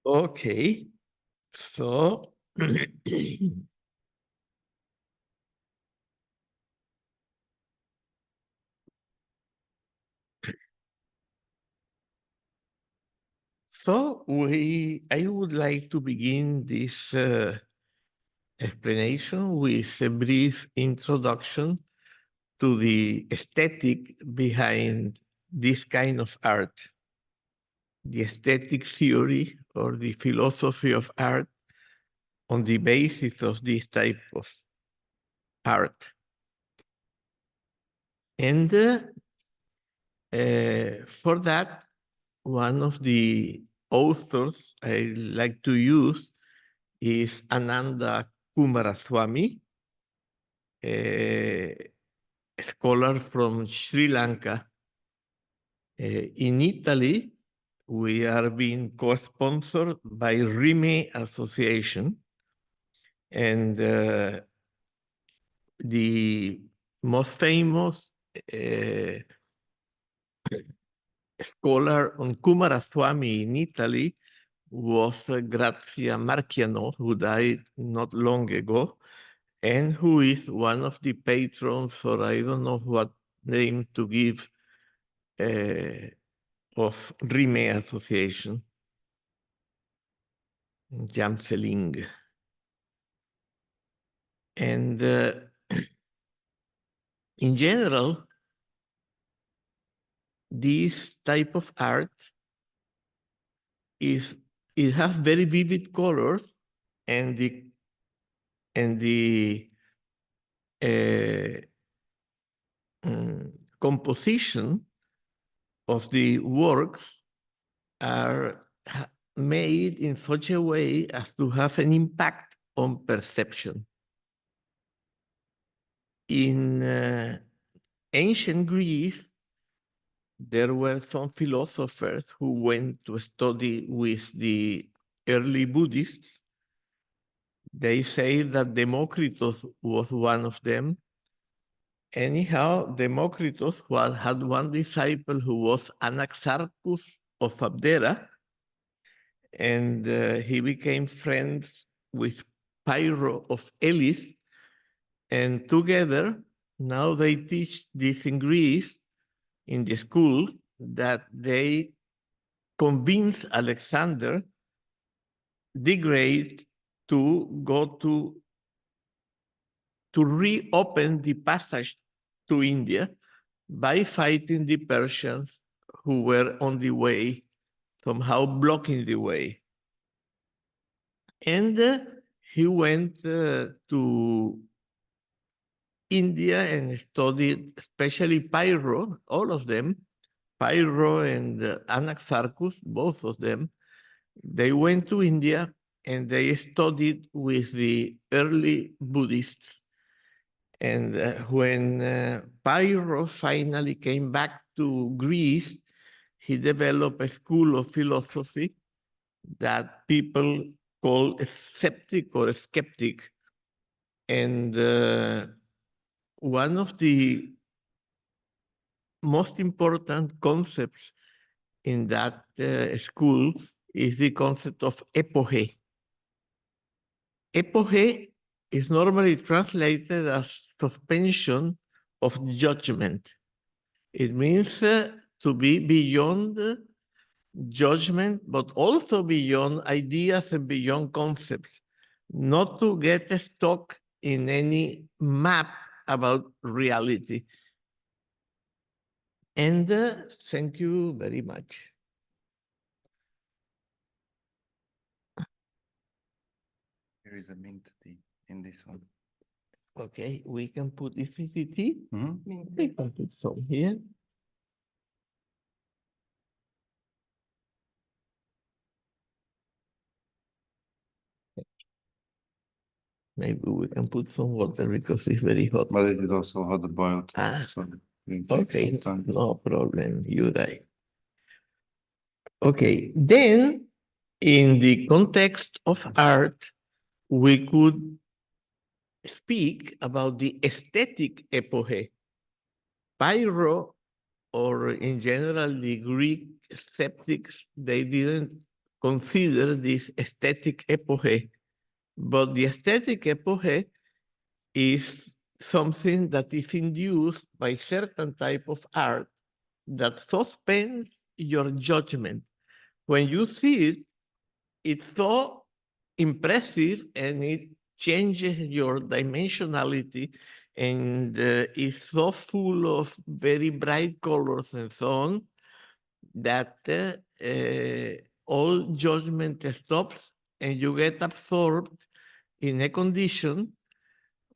Okay, so I would like to begin this explanation with a brief introduction to the aesthetic behind this kind of art, the aesthetic theory or the philosophy of art on the basis of this type of art. And for that, one of the authors I like to use is Ananda Coomaraswamy, a scholar from Sri Lanka. In Italy, we are being co-sponsored by Rime Association, and the most famous scholar on Coomaraswamy in Italy was Grazia Marchiano, who died not long ago, and who is one of the patrons, or I don't know what name to give, of Rime Association, Jamseling. And in general, this type of art it has very vivid colors, and the composition of the works are made in such a way as to have an impact on perception. In ancient Greece, there were some philosophers who went to study with the early Buddhists. They say that Democritus was one of them. Anyhow, Democritus had one disciple who was Anaxarchus of Abdera, and he became friends with Pyrrho of Elis, and together, now they teach this in Greece, in the school, that they convinced Alexander the Great to go to reopen the passage to India by fighting the Persians who were on the way, somehow blocking the way. And he went to India and studied, especially Pyrrho, all of them, Pyrrho and Anaxarchus, both of them. They went to India and they studied with the early Buddhists. And when Pyrrho finally came back to Greece, he developed a school of philosophy that people call a sceptic or a skeptic. And one of the most important concepts in that school is the concept of epoche. Epoche is normally translated as suspension of judgment. It means to be beyond judgment, but also beyond ideas and beyond concepts, not to get stuck in any map about reality. And thank you very much. There is a mint tea in this one. Okay, we can put this tea. Mm-hmm. We can put some here. Maybe we can put some water because it's very hot. But it is also hot boiled. So okay, no problem. You're right. Okay, then in the context of art, we could speak about the aesthetic epoche. Pyrrho, or in general, the Greek skeptics, they didn't consider this aesthetic epoche. But the aesthetic epoche is something that is induced by certain type of art that suspends your judgment. When you see it, it's so impressive and it changes your dimensionality and is so full of very bright colors and so on that all judgment stops and you get absorbed in a condition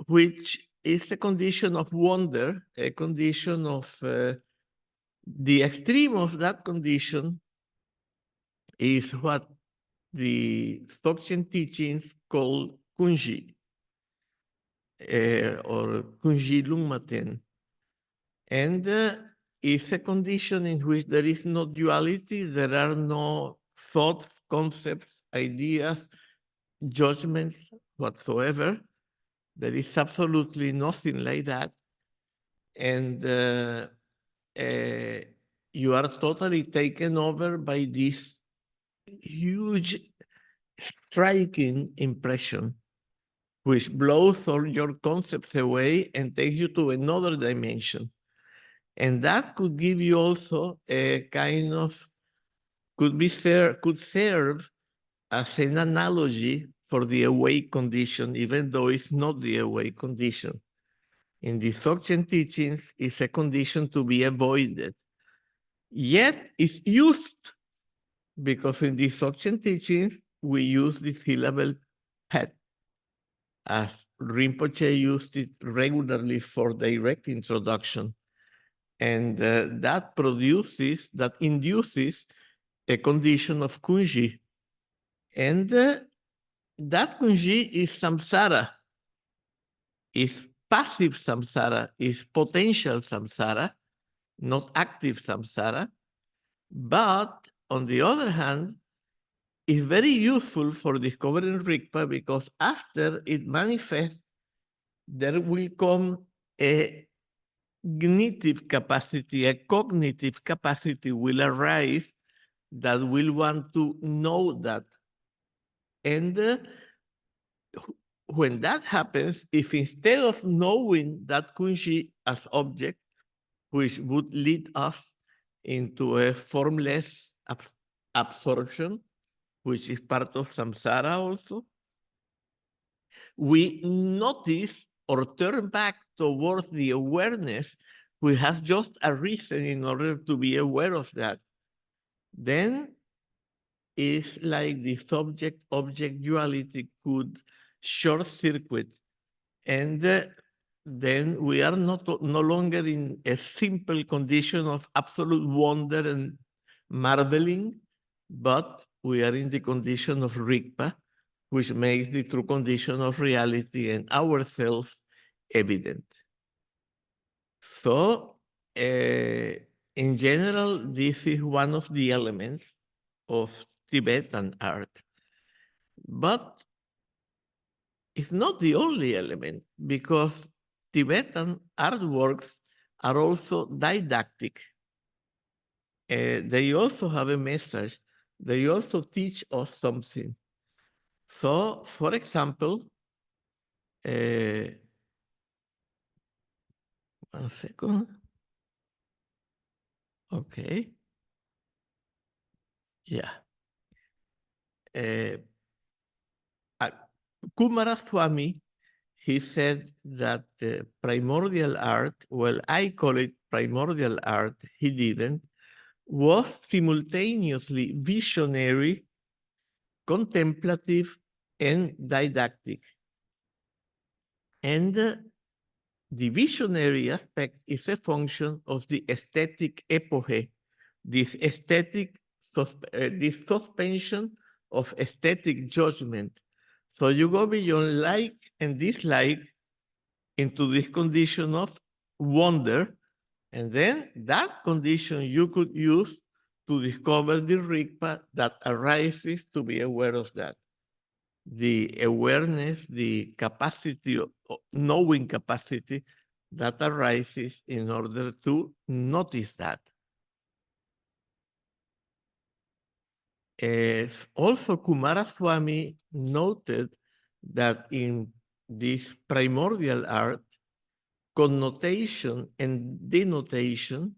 which is a condition of wonder, a condition of the extreme of that condition is what the Dzogchen teachings call kunji or kunji lungmaten. And it's a condition in which there is no duality, there are no thoughts, concepts, ideas, judgments whatsoever. There is absolutely nothing like that. And you are totally taken over by this huge, striking impression, which blows all your concepts away and takes you to another dimension. And that could give you also a kind of, could serve as an analogy for the awake condition, even though it's not the awake condition. In the Dzogchen teachings, it's a condition to be avoided. Yet it's used because in the Dzogchen teachings, we use the syllable pet, as Rinpoche used it regularly for direct introduction. And that induces a condition of kunji. And that kunji is samsara, is passive samsara, is potential samsara, not active samsara. But on the other hand, is very useful for discovering Rigpa because after it manifests, there will come a cognitive capacity, a cognitive capacity will arise that will want to know that. And when that happens, if instead of knowing that kunji as object, which would lead us into a formless absorption, which is part of samsara also, we notice or turn back towards the awareness, we have just a reason in order to be aware of that. Then it's like the subject-object duality could short circuit. And then we are no longer in a simple condition of absolute wonder and marveling, but we are in the condition of Rigpa, which makes the true condition of reality and ourselves evident. So, in general, this is one of the elements of Tibetan art. But it's not the only element because Tibetan artworks are also didactic. They also have a message. They also teach us something. So, for example, 1 second. Okay. Yeah. Kumaraswamy, he said that primordial art, well, I call it primordial art, he didn't, was simultaneously visionary, contemplative, and didactic. And the visionary aspect is a function of the aesthetic epoche, this this suspension of aesthetic judgment. So you go beyond like and dislike into this condition of wonder, and then that condition you could use to discover the Rigpa that arises to be aware of that. The awareness, the capacity, knowing capacity that arises in order to notice that. Also, Kumaraswamy noted that in this primordial art, connotation and denotation,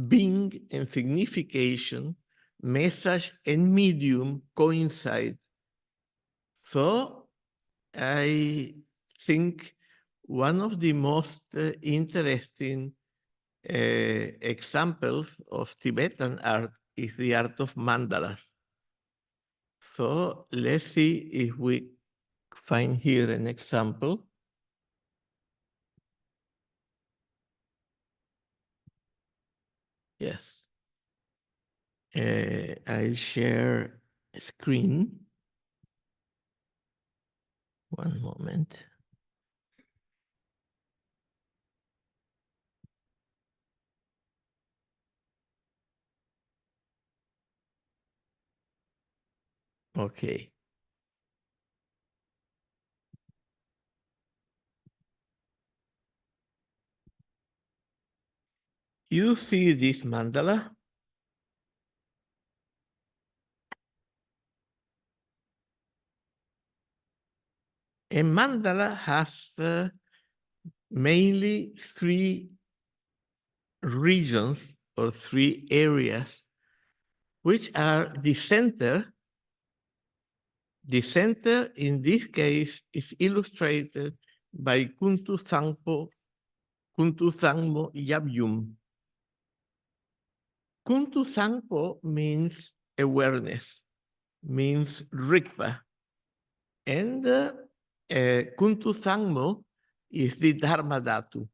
being and signification, message and medium coincide. So I think one of the most interesting examples of Tibetan art is the art of mandalas. So let's see if we find here an example. Yes. I'll share a screen. One moment. Okay. You see this mandala? A mandala has mainly three regions or three areas, which are the center. The center in this case is illustrated by Kuntu Sangmo Yabyum. Kuntu Sangpo means awareness, means Rigpa. And Kuntu Sangmo is the Dharma Dhatu,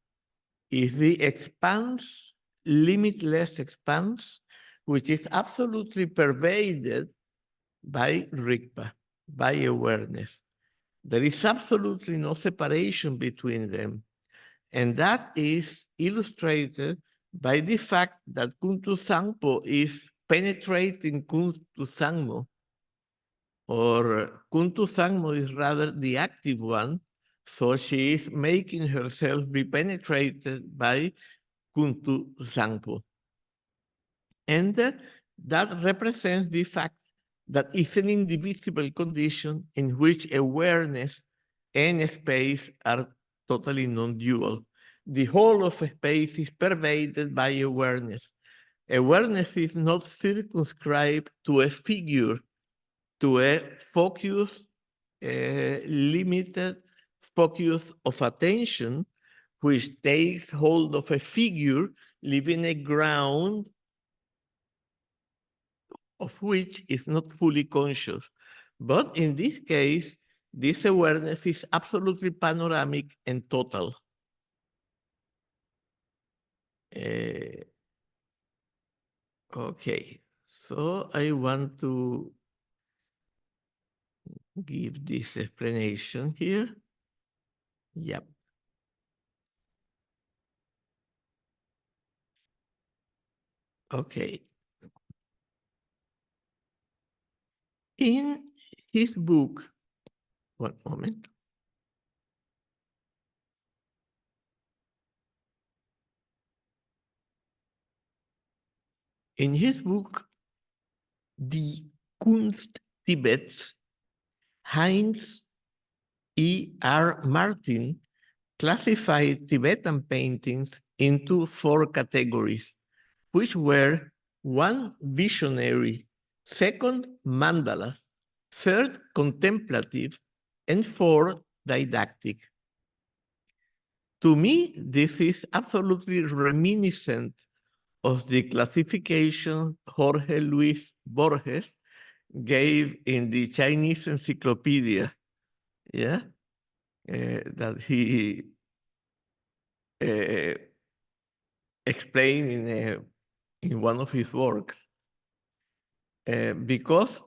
is the expanse, limitless expanse, which is absolutely pervaded by Rigpa, by awareness. There is absolutely no separation between them. And that is illustrated by the fact that Kuntu Sangpo is penetrating Kuntu Sangmo, or Kuntu Sangmo is rather the active one, so she is making herself be penetrated by Kuntu Sangpo. And that represents the fact that it's an indivisible condition in which awareness and space are totally non-dual. The whole of space is pervaded by awareness. Awareness is not circumscribed to a figure, to a focus, limited focus of attention, which takes hold of a figure, leaving a ground of which is not fully conscious. But in this case, this awareness is absolutely panoramic and total. Okay, so I want to give this explanation here. Yep. Okay. In his book, one moment. In his book, Die Kunst Tibets, Heinz E.R. Martin classified Tibetan paintings into 4 categories, which were 1, visionary, 2nd, mandalas, 3rd, contemplative, and 4, didactic. To me, this is absolutely reminiscent of the classification Jorge Luis Borges gave in the Chinese encyclopedia, yeah, that he explained in one of his works. Because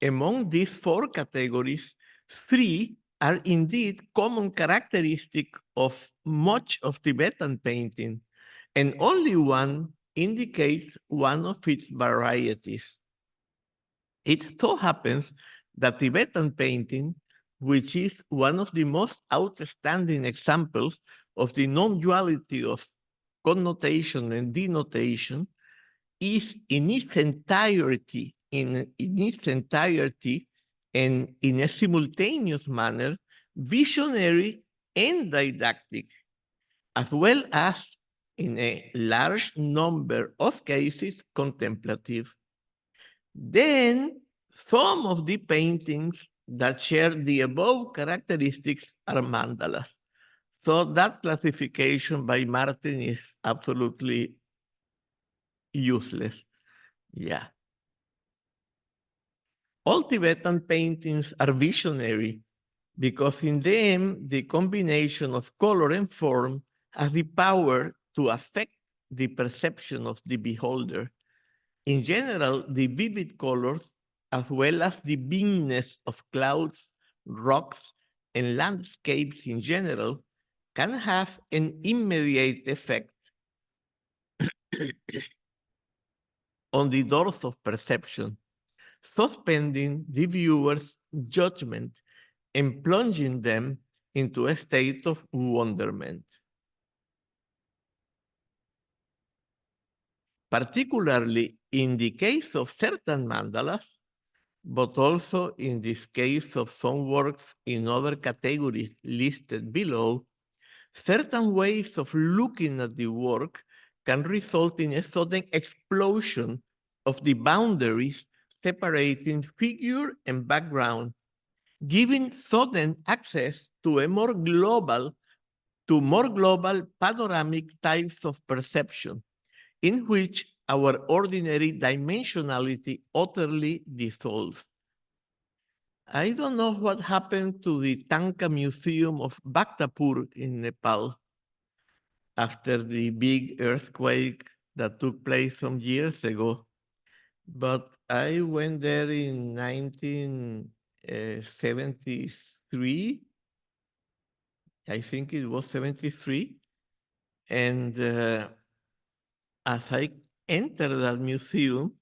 among these 4 categories, 3 are indeed common characteristic of much of Tibetan painting, and only 1 indicates one of its varieties. It so happens that Tibetan painting, which is one of the most outstanding examples of the non-duality of connotation and denotation, is in its entirety in its entirety and in a simultaneous manner, visionary and didactic, as well as in a large number of cases, contemplative. Then some of the paintings that share the above characteristics are mandalas. So that classification by Martin is absolutely useless. Yeah. All Tibetan paintings are visionary because in them, the combination of color and form has the power to affect the perception of the beholder. In general, the vivid colors, as well as the beingness of clouds, rocks, and landscapes in general, can have an immediate effect on the doors of perception, suspending the viewer's judgment and plunging them into a state of wonderment. Particularly in the case of certain mandalas, but also in this case of some works in other categories listed below, certain ways of looking at the work can result in a sudden explosion of the boundaries separating figure and background, giving sudden access to a more global panoramic types of perception, in which our ordinary dimensionality utterly dissolves. I don't know what happened to the Thangka Museum of Bhaktapur in Nepal after the big earthquake that took place some years ago, but I went there in 1973. I think it was 73. And as I entered that museum,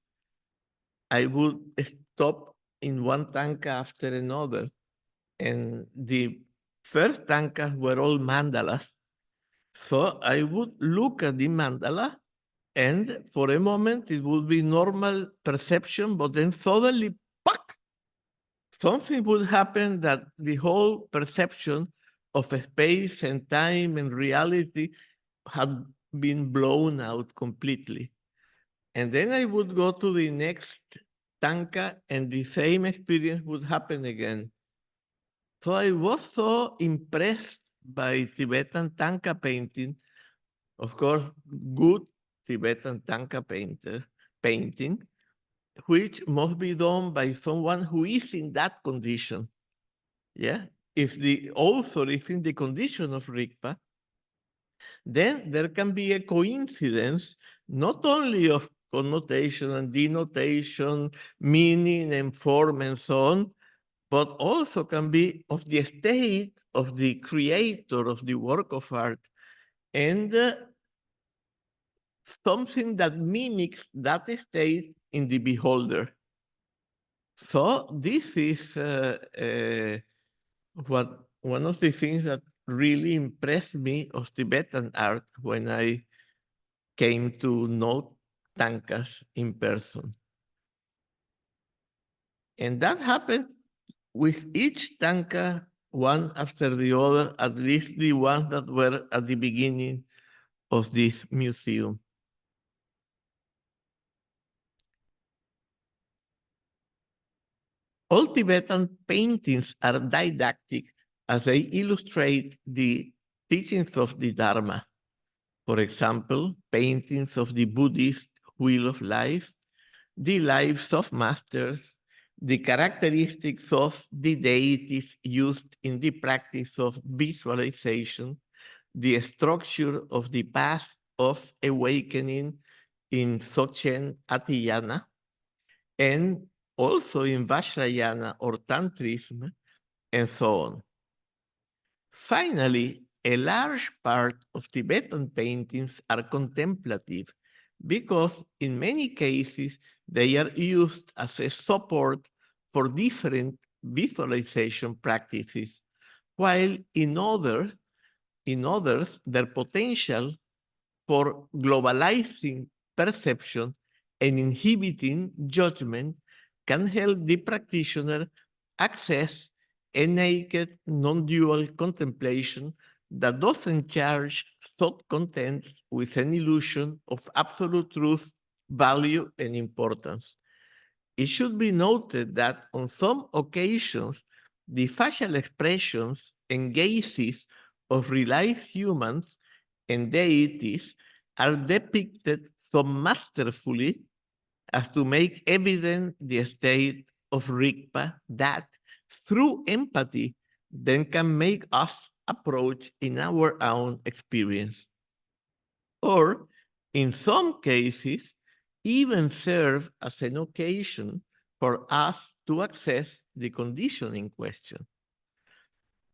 I would stop in one Thangka after another. And the first Thangkas were all mandalas. So I would look at the mandala, and for a moment it would be normal perception, but then suddenly, ¡pac!, something would happen that the whole perception of a space and time and reality had been blown out completely. And then I would go to the next Thangka and the same experience would happen again. So I was so impressed by Tibetan Thangka painting, of course, good Tibetan Thangka painting, which must be done by someone who is in that condition. Yeah. If the author is in the condition of Rigpa, then there can be a coincidence, not only of connotation and denotation, meaning and form and so on, but also can be of the state of the creator of the work of art and something that mimics that state in the beholder. So this is what one of the things that really impressed me of Tibetan art when I came to know Thangkas in person. And that happened with each Thangka, one after the other, at least the ones that were at the beginning of this museum. All Tibetan paintings are didactic as they illustrate the teachings of the Dharma. For example, paintings of the Buddhist wheel of life, the lives of masters, the characteristics of the deities used in the practice of visualization, the structure of the path of awakening in Dzogchen Atiyana, and also in Vajrayana or Tantrism, and so on. Finally, a large part of Tibetan paintings are contemplative because in many cases they are used as a support for different visualization practices, while in others, their potential for globalizing perception and inhibiting judgment can help the practitioner access a naked, non-dual contemplation that doesn't charge thought contents with an illusion of absolute truth, value, and importance. It should be noted that on some occasions, the facial expressions and gazes of realized humans and deities are depicted so masterfully as to make evident the state of Rigpa that, through empathy, then can make us approach in our own experience. Or, in some cases, even serve as an occasion for us to access the condition in question.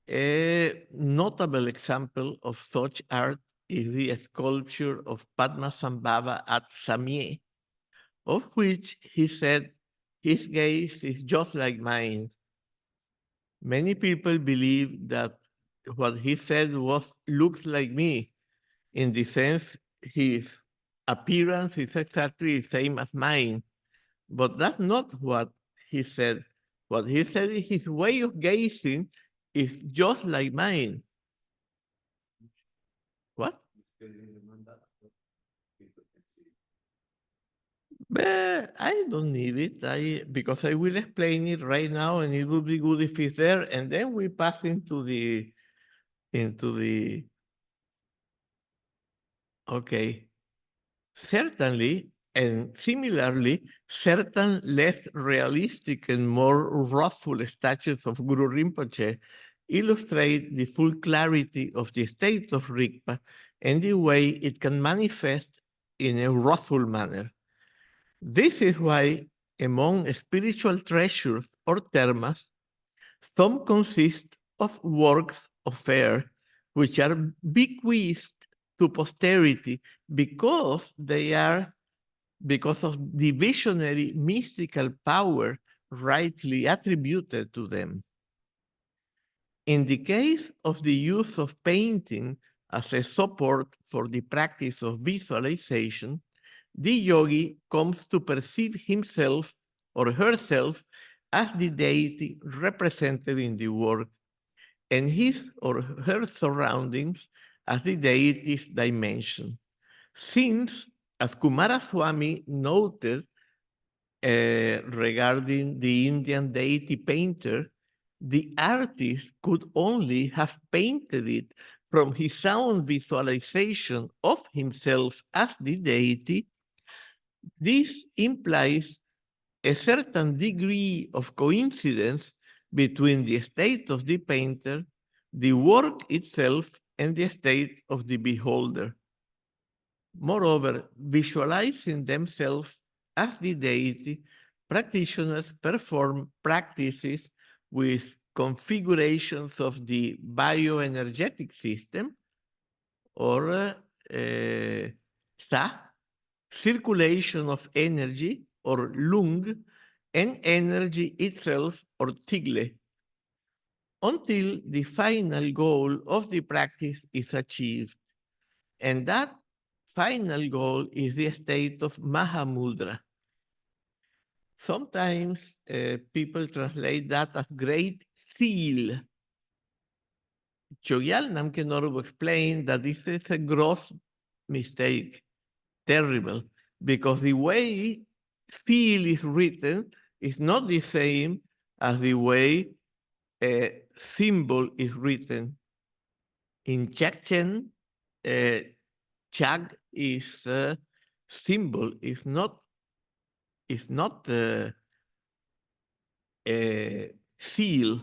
A notable example of such art is the sculpture of Padmasambhava at Samye, of which he said, his gaze is just like mine. Many people believe that what he said looks like me, in the sense his appearance is exactly the same as mine. But that's not what he said. What he said is his way of gazing is just like mine. What? But I don't need it. Because I will explain it right now, and it would be good if it's there, and then we pass into the okay. Certainly, and similarly, certain less realistic and more wrathful statues of Guru Rinpoche illustrate the full clarity of the state of Rigpa and the way it can manifest in a wrathful manner. This is why, among spiritual treasures or termas, some consist of works of art which are bequeathed to posterity because of the visionary mystical power rightly attributed to them. In the case of the use of painting as a support for the practice of visualization, the yogi comes to perceive himself or herself as the deity represented in the work, and his or her surroundings as the deity's dimension. Since, as Kumaraswamy noted regarding the Indian deity painter, the artist could only have painted it from his own visualization of himself as the deity. This implies a certain degree of coincidence between the state of the painter, the work itself, and the state of the beholder. Moreover, visualizing themselves as the deity, practitioners perform practices with configurations of the bioenergetic system, or Sa, circulation of energy, or Lung, and energy itself, or Tigle, until the final goal of the practice is achieved. And that final goal is the state of Mahamudra. Sometimes people translate that as great seal. Chogyal Namkhai Norbu explained that this is a gross mistake, terrible, because the way seal is written is not the same as the way a symbol is written. In Chakchen, Chag is a symbol, is not a seal.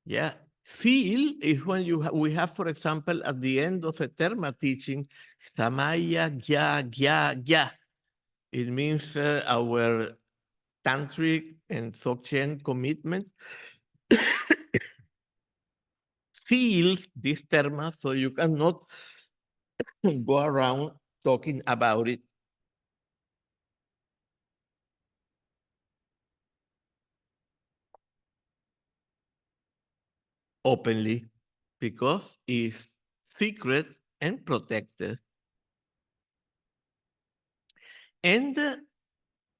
Yeah, seal is when we have, for example, at the end of a terma teaching, samaya gya gya gya. It means our tantric and dzogchen commitment seals this terma, so you cannot go around talking about it. Openly, because it's secret and protected. And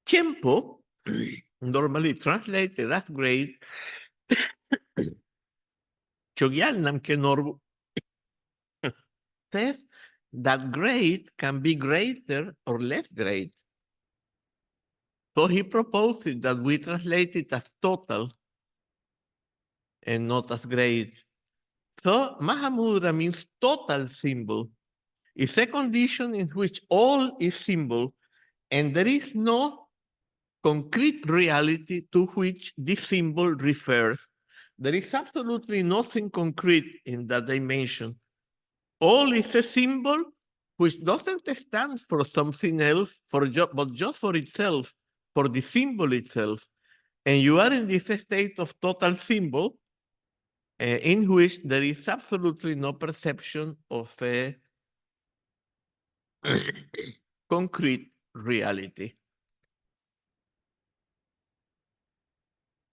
Chempo, normally translated as great, Chogyal Namkhai Norbu says that great can be greater or less great. So he proposes that we translate it as total and not as great. So Mahamudra means total symbol. It's a condition in which all is symbol and there is no concrete reality to which this symbol refers. There is absolutely nothing concrete in that dimension. All is a symbol which doesn't stand for something else, but just for itself, for the symbol itself. And you are in this state of total symbol in which there is absolutely no perception of a concrete reality.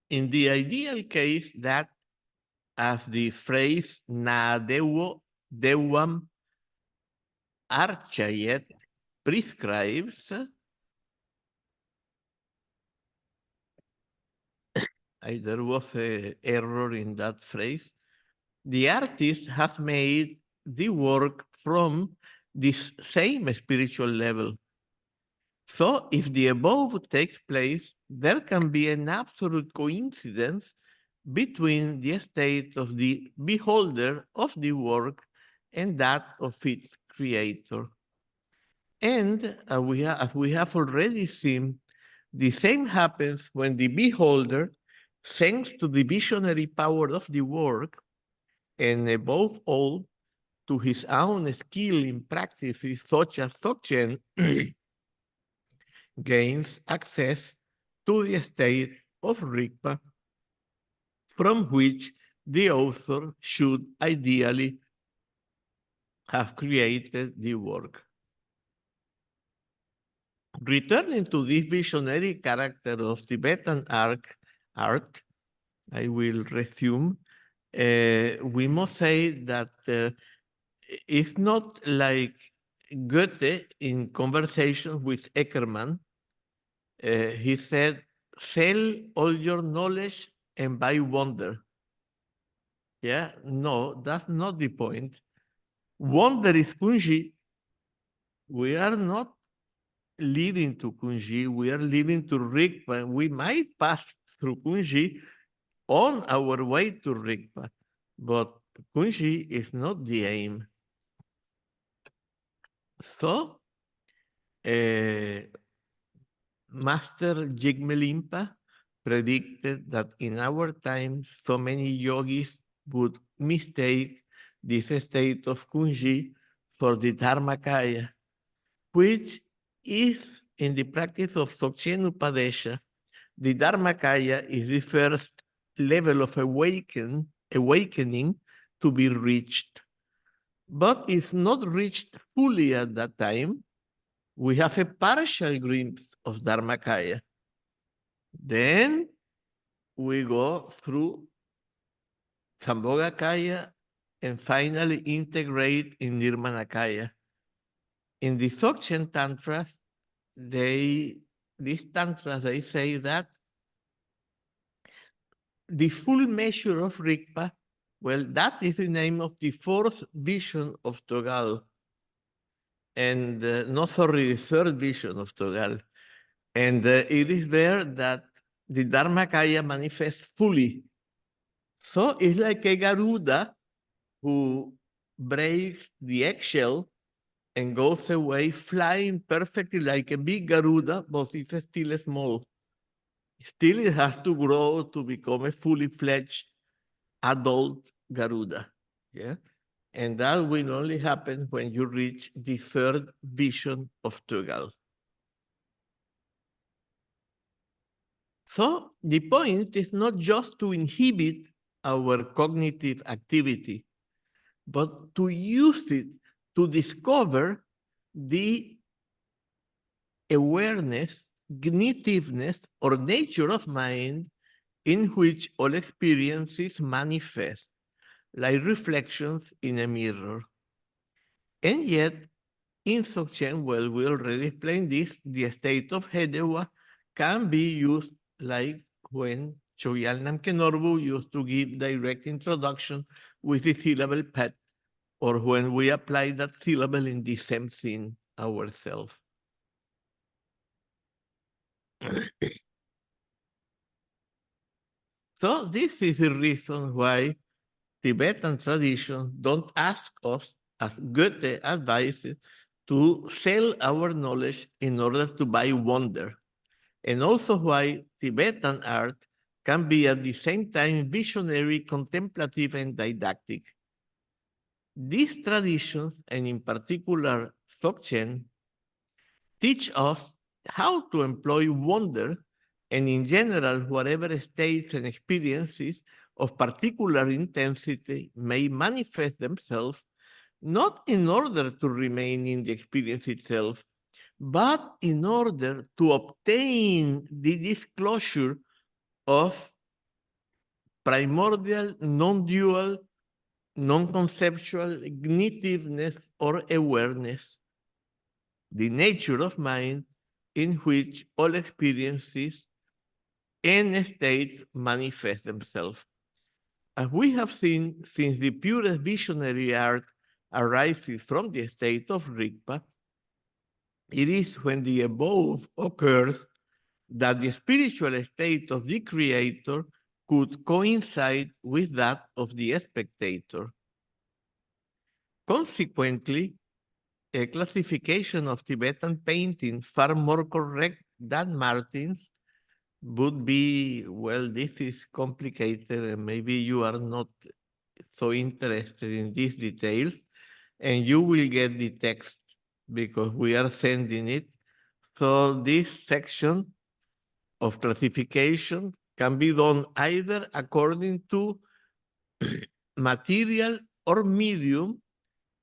In the ideal case, that as the phrase na devo dewam archayet prescribes, there was an error in that phrase. The artist has made the work from this same spiritual level. So if the above takes place, there can be an absolute coincidence between the state of the beholder of the work and that of its creator. And as we have already seen, the same happens when the beholder, thanks to the visionary power of the work, and above all, to his own skill in practices such as Dzogchen, gains access to the state of Rigpa, from which the author should ideally have created the work. Returning to this visionary character of Tibetan art, I will resume. We must say that it's not like Goethe in conversation with Eckermann. He said, sell all your knowledge and buy wonder. Yeah, no, that's not the point. Wonder is Kunji. We are not leading to Kunji, we are leading to Rigpa. We might pass through Kunji on our way to Rigpa, but Kunji is not the aim. So, Master Jigme Limpa predicted that in our time, so many yogis would mistake this state of Kunji for the Dharmakaya, which is in the practice of Dzogchen Upadesha, the Dharmakaya is the first level of awakening to be reached. But it's not reached fully at that time. We have a partial glimpse of Dharmakaya. Then we go through Sambhogakaya and finally integrate in Nirmanakaya. In the Dzogchen Tantras, they say that the full measure of Rigpa, well, that is the name of the fourth vision of Togal, and no, sorry, the third vision of Togal. And it is there that the Dharmakaya manifests fully. So it's like a Garuda who breaks the eggshell and goes away flying perfectly like a big Garuda, but it's still small. Still, it has to grow to become a fully fledged adult Garuda. Yeah. And that will only happen when you reach the third vision of Tugal. So the point is not just to inhibit our cognitive activity, but to use it to discover the awareness, ignitiveness, or nature of mind in which all experiences manifest, like reflections in a mirror. And yet, in Dzogchen, well, we already explained this, the state of Hedewa can be used like when Chogyal Namkhai Norbu used to give direct introduction with the syllable pet, or when we apply that syllable in the same thing ourselves. So this is the reason why Tibetan traditions don't ask us, as Goethe advises, to sell our knowledge in order to buy wonder, and also why Tibetan art can be at the same time visionary, contemplative, and didactic. These traditions, and in particular Dzogchen, teach us how to employ wonder and, in general, whatever states and experiences of particular intensity may manifest themselves, not in order to remain in the experience itself, but in order to obtain the disclosure of primordial, non-dual, non-conceptual ignitiveness or awareness, the nature of mind in which all experiences and states manifest themselves. As we have seen, since the purest visionary art arises from the state of Rigpa, it is when the above occurs that the spiritual state of the creator could coincide with that of the spectator. Consequently, a classification of Tibetan painting far more correct than Martin's would be, well, this is complicated and maybe you are not so interested in these details, and you will get the text because we are sending it. So this section of classification can be done either according to material or medium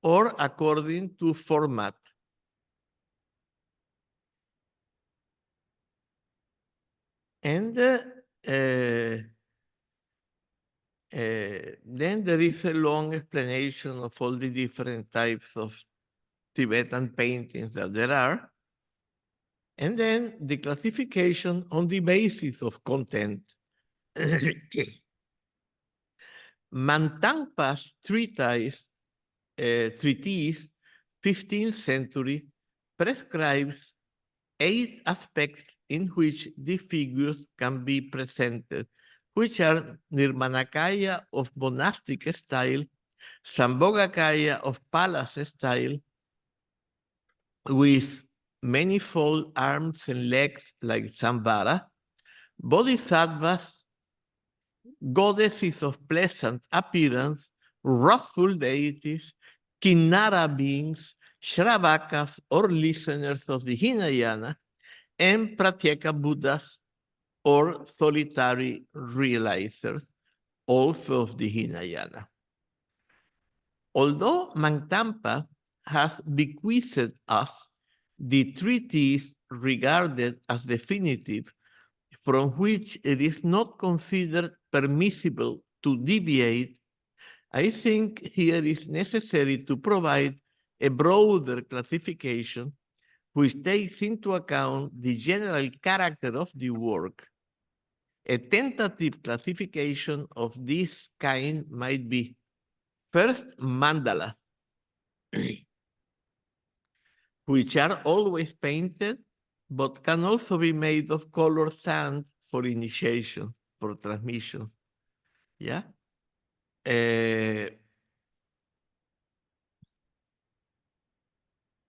or according to format. And then there is a long explanation of all the different types of Tibetan paintings that there are. And then the classification on the basis of content. Mantangpa's treatise, 15th century, prescribes 8 aspects in which the figures can be presented, which are Nirmanakaya of monastic style, Sambhogakaya of palace style, with manifold arms and legs like Samvara, Bodhisattvas, goddesses of pleasant appearance, wrathful deities, Kinnara beings, Shravakas or listeners of the Hinayana, and Pratyeka Buddhas or solitary realizers, also of the Hinayana. Although Mangtampa has bequeathed us the treatise regarded as definitive, from which it is not considered permissible to deviate, I think here is necessary to provide a broader classification which takes into account the general character of the work. A tentative classification of this kind might be: first, mandalas, which are always painted, but can also be made of colored sand for initiation, for transmission. Yeah.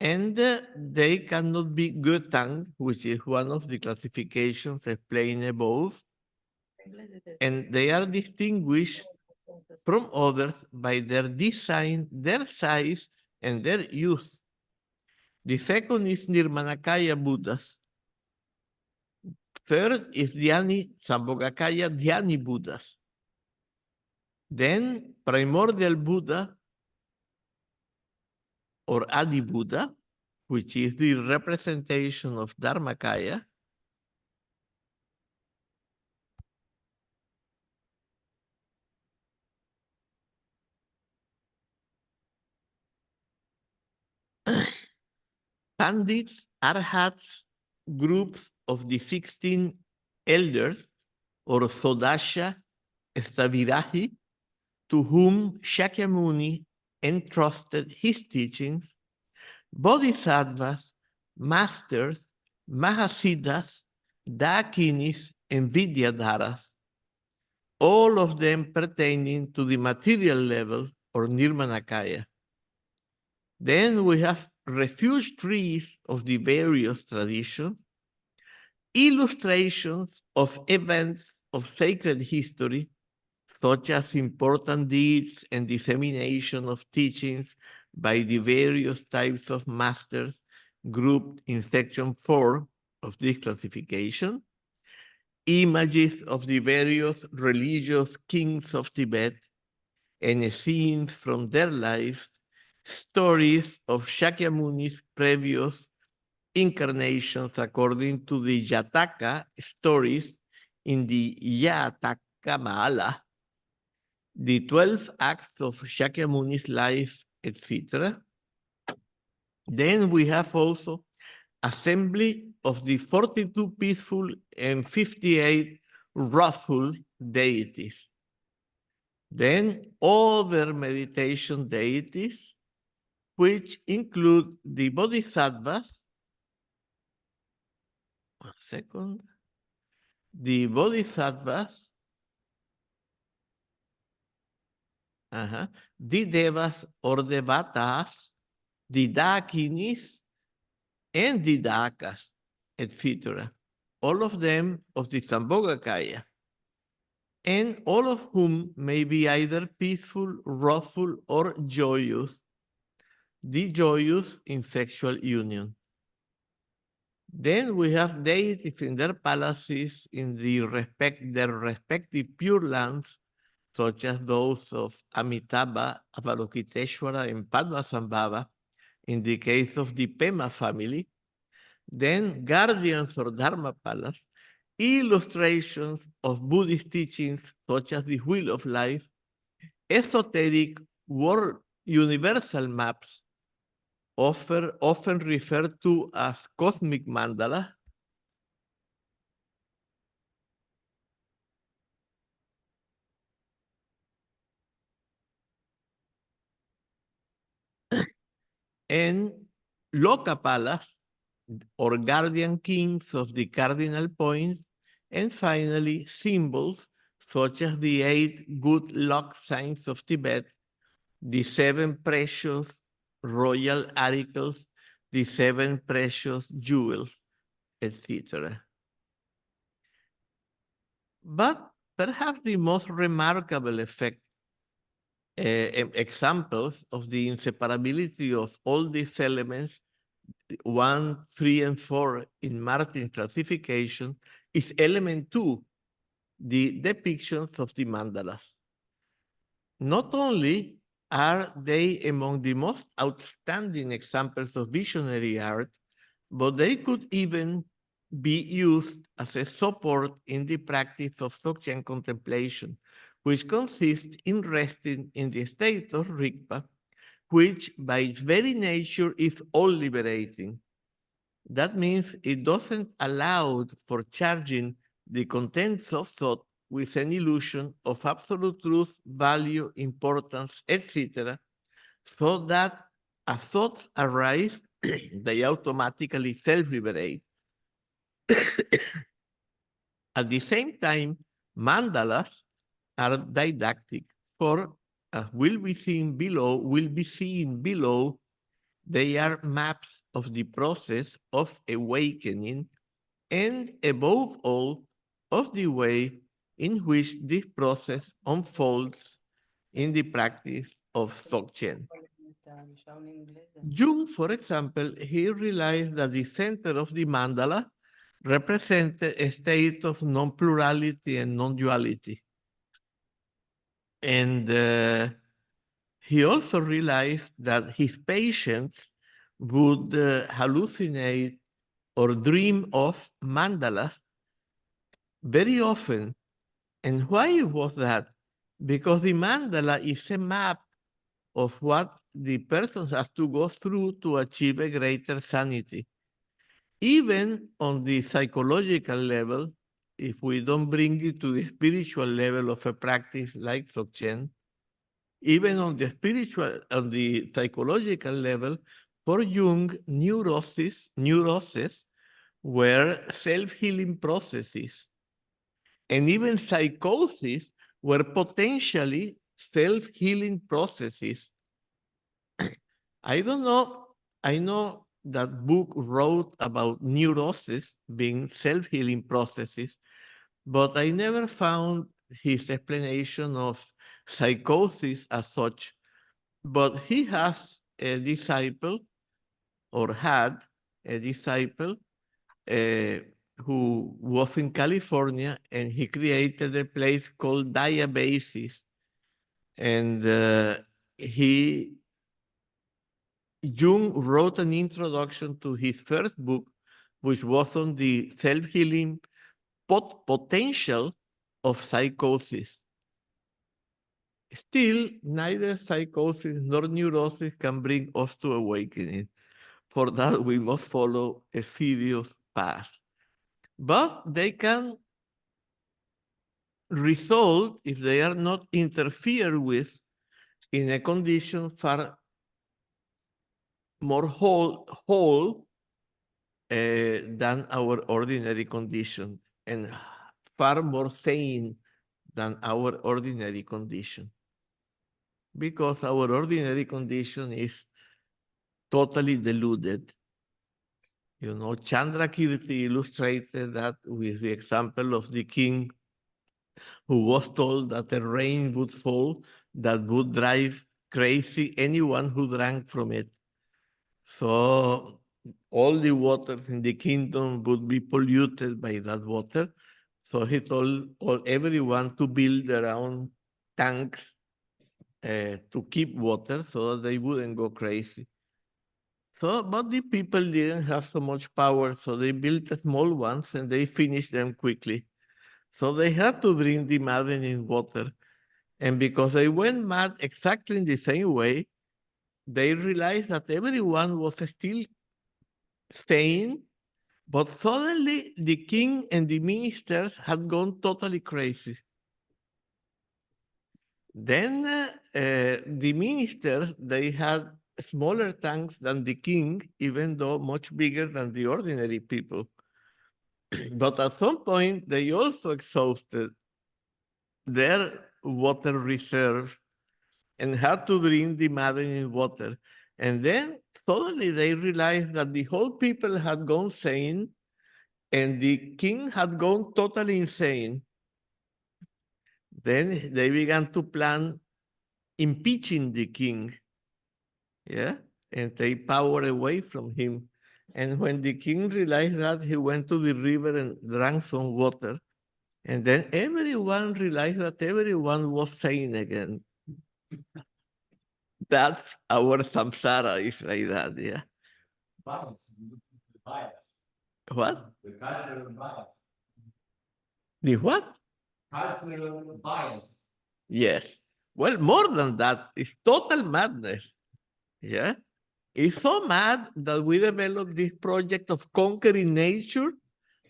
And they cannot be Götang, which is one of the classifications explained above, and they are distinguished from others by their design, their size, and their use. The second is Nirmanakaya Buddhas. Third is Dhyani, Sambhogakaya Dhyani Buddhas. Then Primordial Buddha or Adi Buddha, which is the representation of Dharmakaya. Pandits, Arhats, groups of the 16 elders, or Sodasha Stavirahi, to whom Shakyamuni entrusted his teachings, bodhisattvas, masters, mahasiddhas, dakinis, and vidyadharas, all of them pertaining to the material level or nirmanakaya. Then we have refuge trees of the various traditions, illustrations of events of sacred history, such as important deeds and dissemination of teachings by the various types of masters grouped in section 4 of this classification, images of the various religious kings of Tibet, and scenes from their lives, stories of Shakyamuni's previous incarnations according to the Jataka stories in the Jataka Mala, the 12 acts of Shakyamuni's life, etc. Then we have also assembly of the 42 peaceful and 58 wrathful deities. Then other meditation deities, which include the bodhisattvas, one second, the bodhisattvas, the devas or devatas, the dakinis, and the dakas, etc. All of them of the Sambhogakaya, and all of whom may be either peaceful, wrathful, or joyous, the joyous in sexual union. Then we have deities in their palaces in their respective pure lands, such as those of Amitabha, Avalokiteshvara, and Padmasambhava, in the case of the Pema family. Then guardians or Dharma palace, illustrations of Buddhist teachings, such as the Wheel of Life, esoteric world universal maps, often referred to as cosmic mandala, and Lokapalas, or guardian kings of the cardinal points, and finally symbols such as the 8 good luck signs of Tibet, the 7 precious royal articles, the 7 precious jewels, etc. But perhaps the most remarkable examples of the inseparability of all these elements, 1, 3, and 4 in Martin's classification, is element 2, the depictions of the mandalas. Not only are they among the most outstanding examples of visionary art, but they could even be used as a support in the practice of Dzogchen contemplation, which consists in resting in the state of Rigpa, which by its very nature is all liberating. That means it doesn't allow for charging the contents of thought with an illusion of absolute truth, value, importance, etc., so that as thoughts arise, they automatically self-liberate. At the same time, mandalas are didactic, for as will be seen below, they are maps of the process of awakening and above all, of the way in which this process unfolds in the practice of Dzogchen. Jung, for example, he realized that the center of the mandala represented a state of non-plurality and non-duality. And he also realized that his patients would hallucinate or dream of mandalas very often. And why was that? Because the mandala is a map of what the person has to go through to achieve a greater sanity. Even on the psychological level, if we don't bring it to the spiritual level of a practice like Dzogchen, even on the spiritual, on the psychological level, for Jung, neuroses were self-healing processes. And even psychosis were potentially self-healing processes. I don't know. I know that book wrote about neuroses being self-healing processes, but I never found his explanation of psychosis as such. But he has a disciple, or had a disciple, who was in California, and he created a place called Diabasis. And Jung wrote an introduction to his first book, which was on the self-healing potential of psychosis. Still, neither psychosis nor neurosis can bring us to awakening. For that, we must follow a serious path. But they can result, if they are not interfered with, in a condition far more whole than our ordinary condition, and far more sane than our ordinary condition. Because our ordinary condition is totally deluded. You know, Chandrakirti illustrated that with the example of the king who was told that a rain would fall that would drive crazy anyone who drank from it. So all the waters in the kingdom would be polluted by that water. So he told everyone to build their own tanks to keep water so that they wouldn't go crazy. So, but the people didn't have so much power, so they built small ones and they finished them quickly. So they had to drink the maddening water. And because they went mad exactly in the same way, they realized that everyone was still sane, but suddenly the king and the ministers had gone totally crazy. Then the ministers, they had smaller tanks than the king, even though much bigger than the ordinary people. But at some point, they also exhausted their water reserves and had to drink the maddening water. And then suddenly they realized that the whole people had gone sane and the king had gone totally insane. Then they began to plan impeaching the king, yeah, and take power away from him. And when the king realized that, he went to the river and drank some water. And then everyone realized that everyone was sane again. That's our samsara is like that, yeah. Bias. What? The cultural bias. The what? Cultural bias. Yes. Well, more than that, it's total madness. Yeah. It's so mad that we developed this project of conquering nature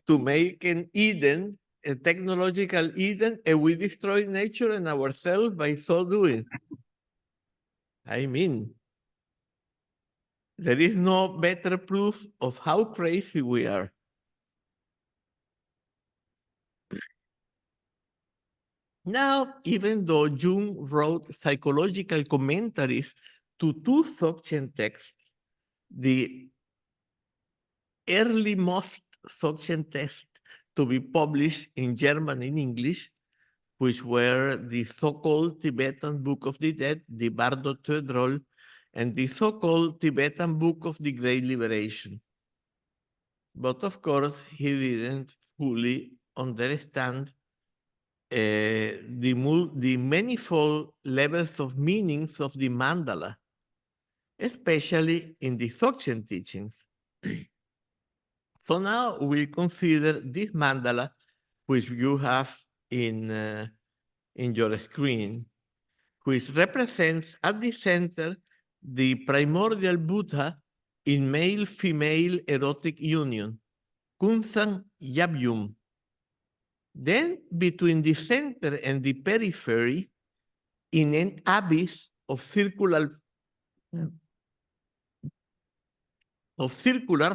to make an Eden, a technological Eden, and we destroy nature and ourselves by so doing. I mean, there is no better proof of how crazy we are. Now, even though Jung wrote psychological commentaries to two Dzogchen texts, the earliest Dzogchen text to be published in German and English, which were the so-called Tibetan Book of the Dead, the Bardo Todrol, and the so-called Tibetan Book of the Great Liberation. But of course, he didn't fully understand the manifold levels of meanings of the mandala, especially in the Dzogchen teachings. So now we consider this mandala, which you have in your screen, which represents at the center the primordial Buddha in male-female erotic union, Kunsan Yabyum. Then between the center and the periphery, in an abyss of circular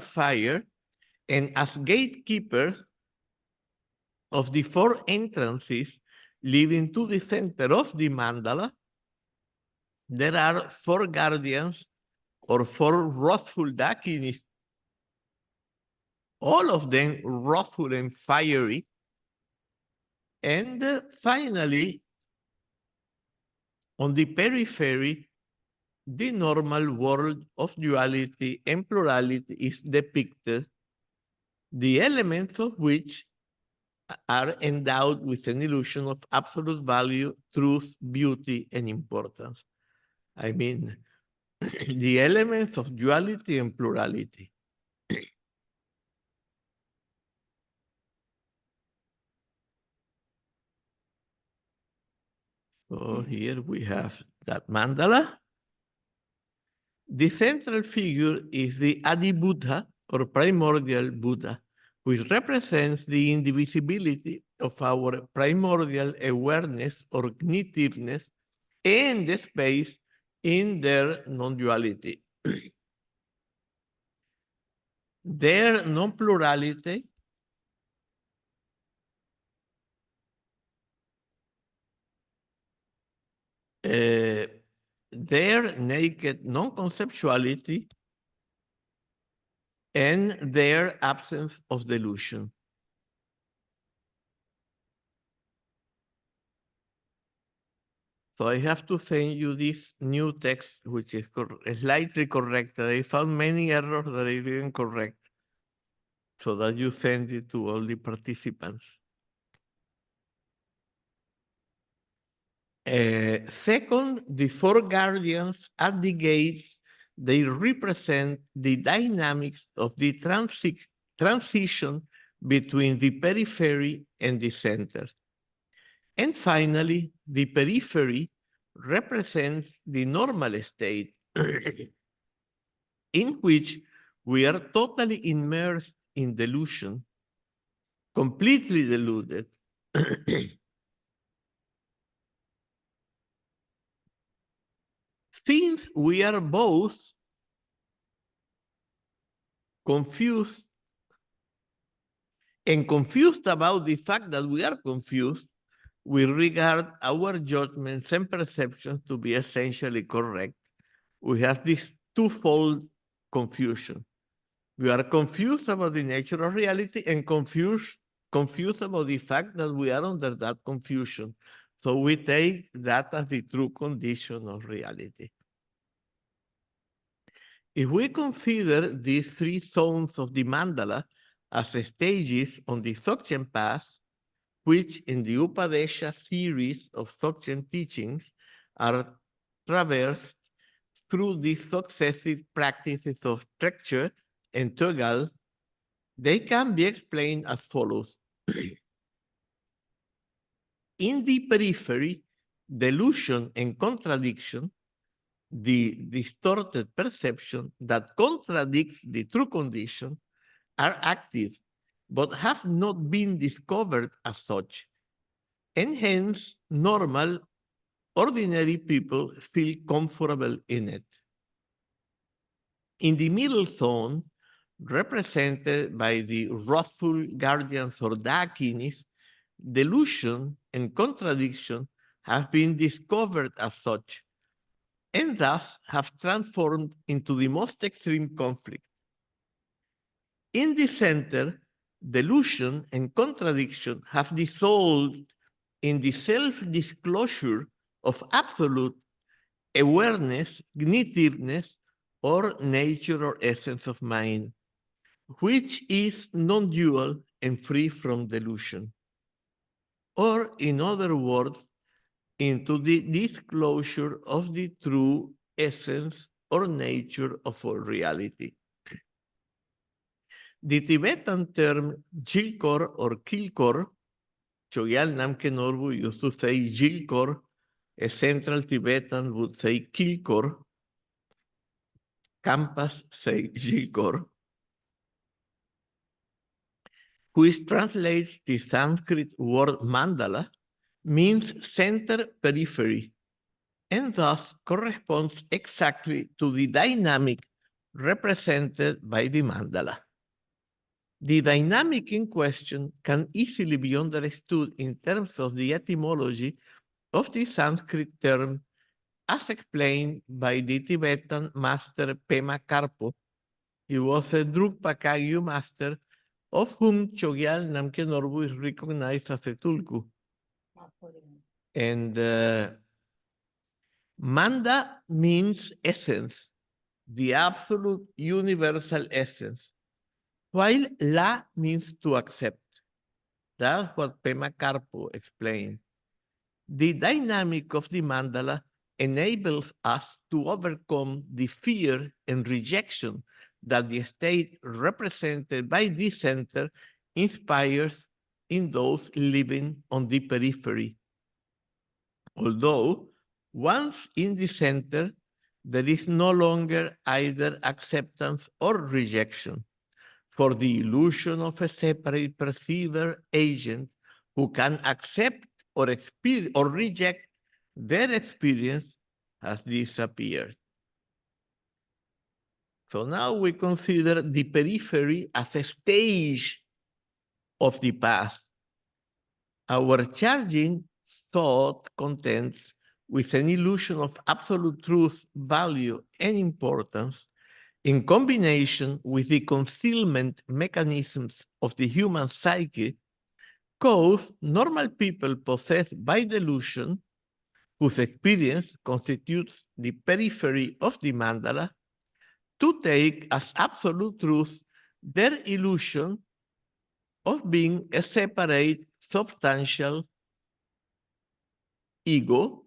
fire, and as gatekeepers of the four entrances leading to the center of the mandala, there are four guardians or four wrathful dakinis, all of them wrathful and fiery. And finally, on the periphery, the normal world of duality and plurality is depicted, the elements of which are endowed with an illusion of absolute value, truth, beauty, and importance. I mean, the elements of duality and plurality. So here we have that mandala. The central figure is the Adi Buddha, or primordial Buddha, which represents the indivisibility of our primordial awareness or ignitiveness and the space in their non-duality. Their non-plurality their naked non-conceptuality and their absence of delusion. So I have to send you this new text, which is slightly corrected. I found many errors that I didn't correct, so that you send it to all the participants. Second, the four guardians at the gates, they represent the dynamics of the transition between the periphery and the center. And finally, the periphery represents the normal state in which we are totally immersed in delusion, completely deluded, since we are both confused and confused about the fact that we are confused, we regard our judgments and perceptions to be essentially correct. We have this twofold confusion. We are confused about the nature of reality and confused about the fact that we are under that confusion. So we take that as the true condition of reality. If we consider these three zones of the mandala as stages on the Dzogchen path, which in the Upadesha series of Dzogchen teachings are traversed through the successive practices of Trekchö and Tögal, they can be explained as follows. In the periphery, delusion and contradiction, the distorted perception that contradicts the true condition, are active, but have not been discovered as such. And hence, normal, ordinary people feel comfortable in it. In the middle zone, represented by the wrathful guardians or dakinis, delusion and contradiction have been discovered as such, and thus have transformed into the most extreme conflict. In the center, delusion and contradiction have dissolved in the self-disclosure of absolute awareness, ignitiveness, or nature or essence of mind, which is non-dual and free from delusion. Or, in other words, into the disclosure of the true essence or nature of all reality. The Tibetan term Jilkor or Kilkor, Chogyal Namkhai Norbu used to say Jilkor, a central Tibetan would say Kilkor, Kampas say Jilkor, which translates the Sanskrit word mandala, means center periphery, and thus corresponds exactly to the dynamic represented by the mandala. The dynamic in question can easily be understood in terms of the etymology of the Sanskrit term as explained by the Tibetan master Pema Karpo. He was a Drukpa Kagyu master of whom Chogyal Namkhai Norbu is recognized as a tulku. And Manda means essence, the absolute universal essence, while La means to accept. That's what Pema Karpo explained. The dynamic of the mandala enables us to overcome the fear and rejection that the state represented by this center inspires in those living on the periphery. Although once in the center, there is no longer either acceptance or rejection. For the illusion of a separate perceiver agent who can accept or reject their experience has disappeared. So now we consider the periphery as a stage of the past. Our charging thought contents with an illusion of absolute truth, value, and importance in combination with the concealment mechanisms of the human psyche, cause normal people possessed by delusion, whose experience constitutes the periphery of the mandala, to take as absolute truth their illusion of being a separate substantial ego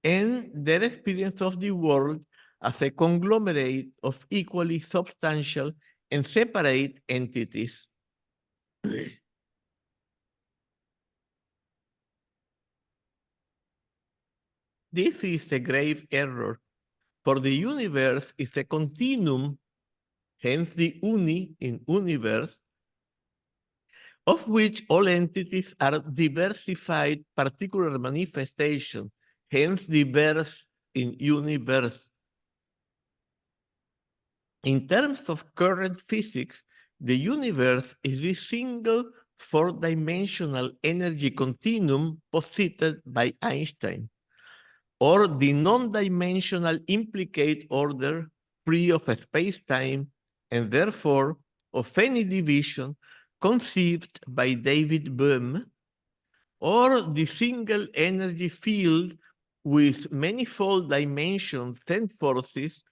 and their experience of the world as a conglomerate of equally substantial and separate entities. This is a grave error, for the universe is a continuum, hence the uni in universe, of which all entities are diversified particular manifestations, hence diverse in universe. In terms of current physics, the universe is the single four-dimensional energy continuum posited by Einstein, or the non-dimensional implicate order free of space-time and therefore of any division conceived by David Bohm, or the single energy field with manifold dimensions and forces,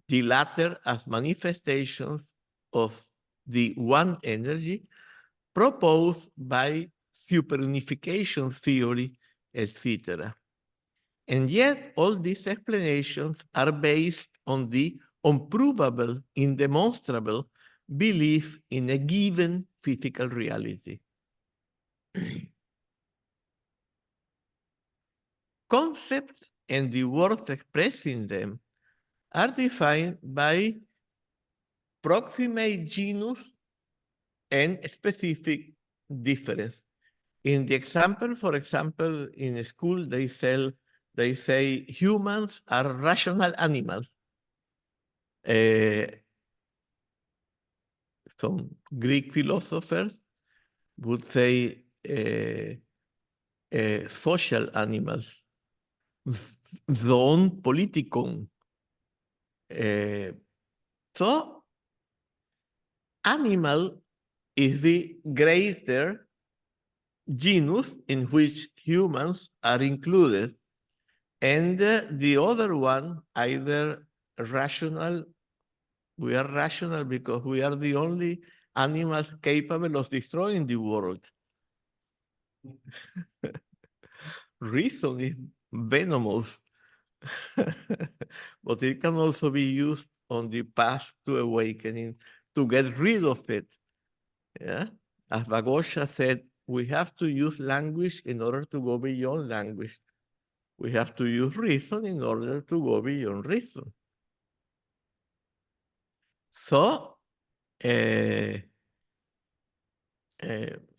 the latter as manifestations of the one energy proposed by superunification theory, etc. And yet all these explanations are based on the unprovable, indemonstrable belief in a given physical reality. Concepts and the words expressing them are defined by proximate genus and specific difference. In the example, for example, in school, they say humans are rational animals. Some Greek philosophers would say social animals, zoon politikon. So animal is the greater genus in which humans are included, and the other one, either rational, we are rational because we are the only animals capable of destroying the world. Reason is venomous, but it can also be used on the path to awakening to get rid of it. Yeah? As Vagosha said, we have to use language in order to go beyond language. We have to use reason in order to go beyond reason. So,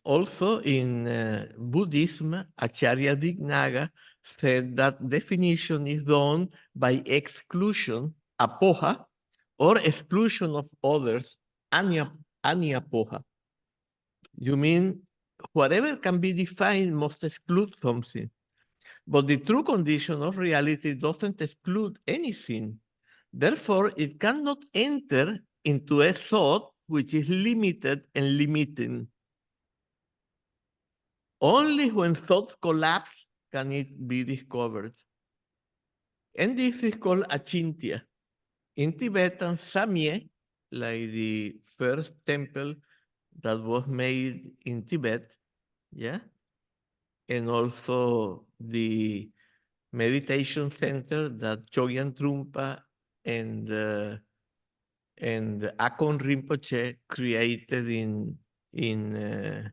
Also in Buddhism, Acharya Dignaga said that definition is done by exclusion, apoha, or exclusion of others, anyapoha. You mean whatever can be defined must exclude something. But the true condition of reality doesn't exclude anything. Therefore, it cannot enter into a thought which is limited and limiting. Only when thoughts collapse can it be discovered. And this is called achintya. In Tibetan, Samye, like the first temple that was made in Tibet, yeah, and also the meditation center that Chogyam Trungpa and Akon Rinpoche created in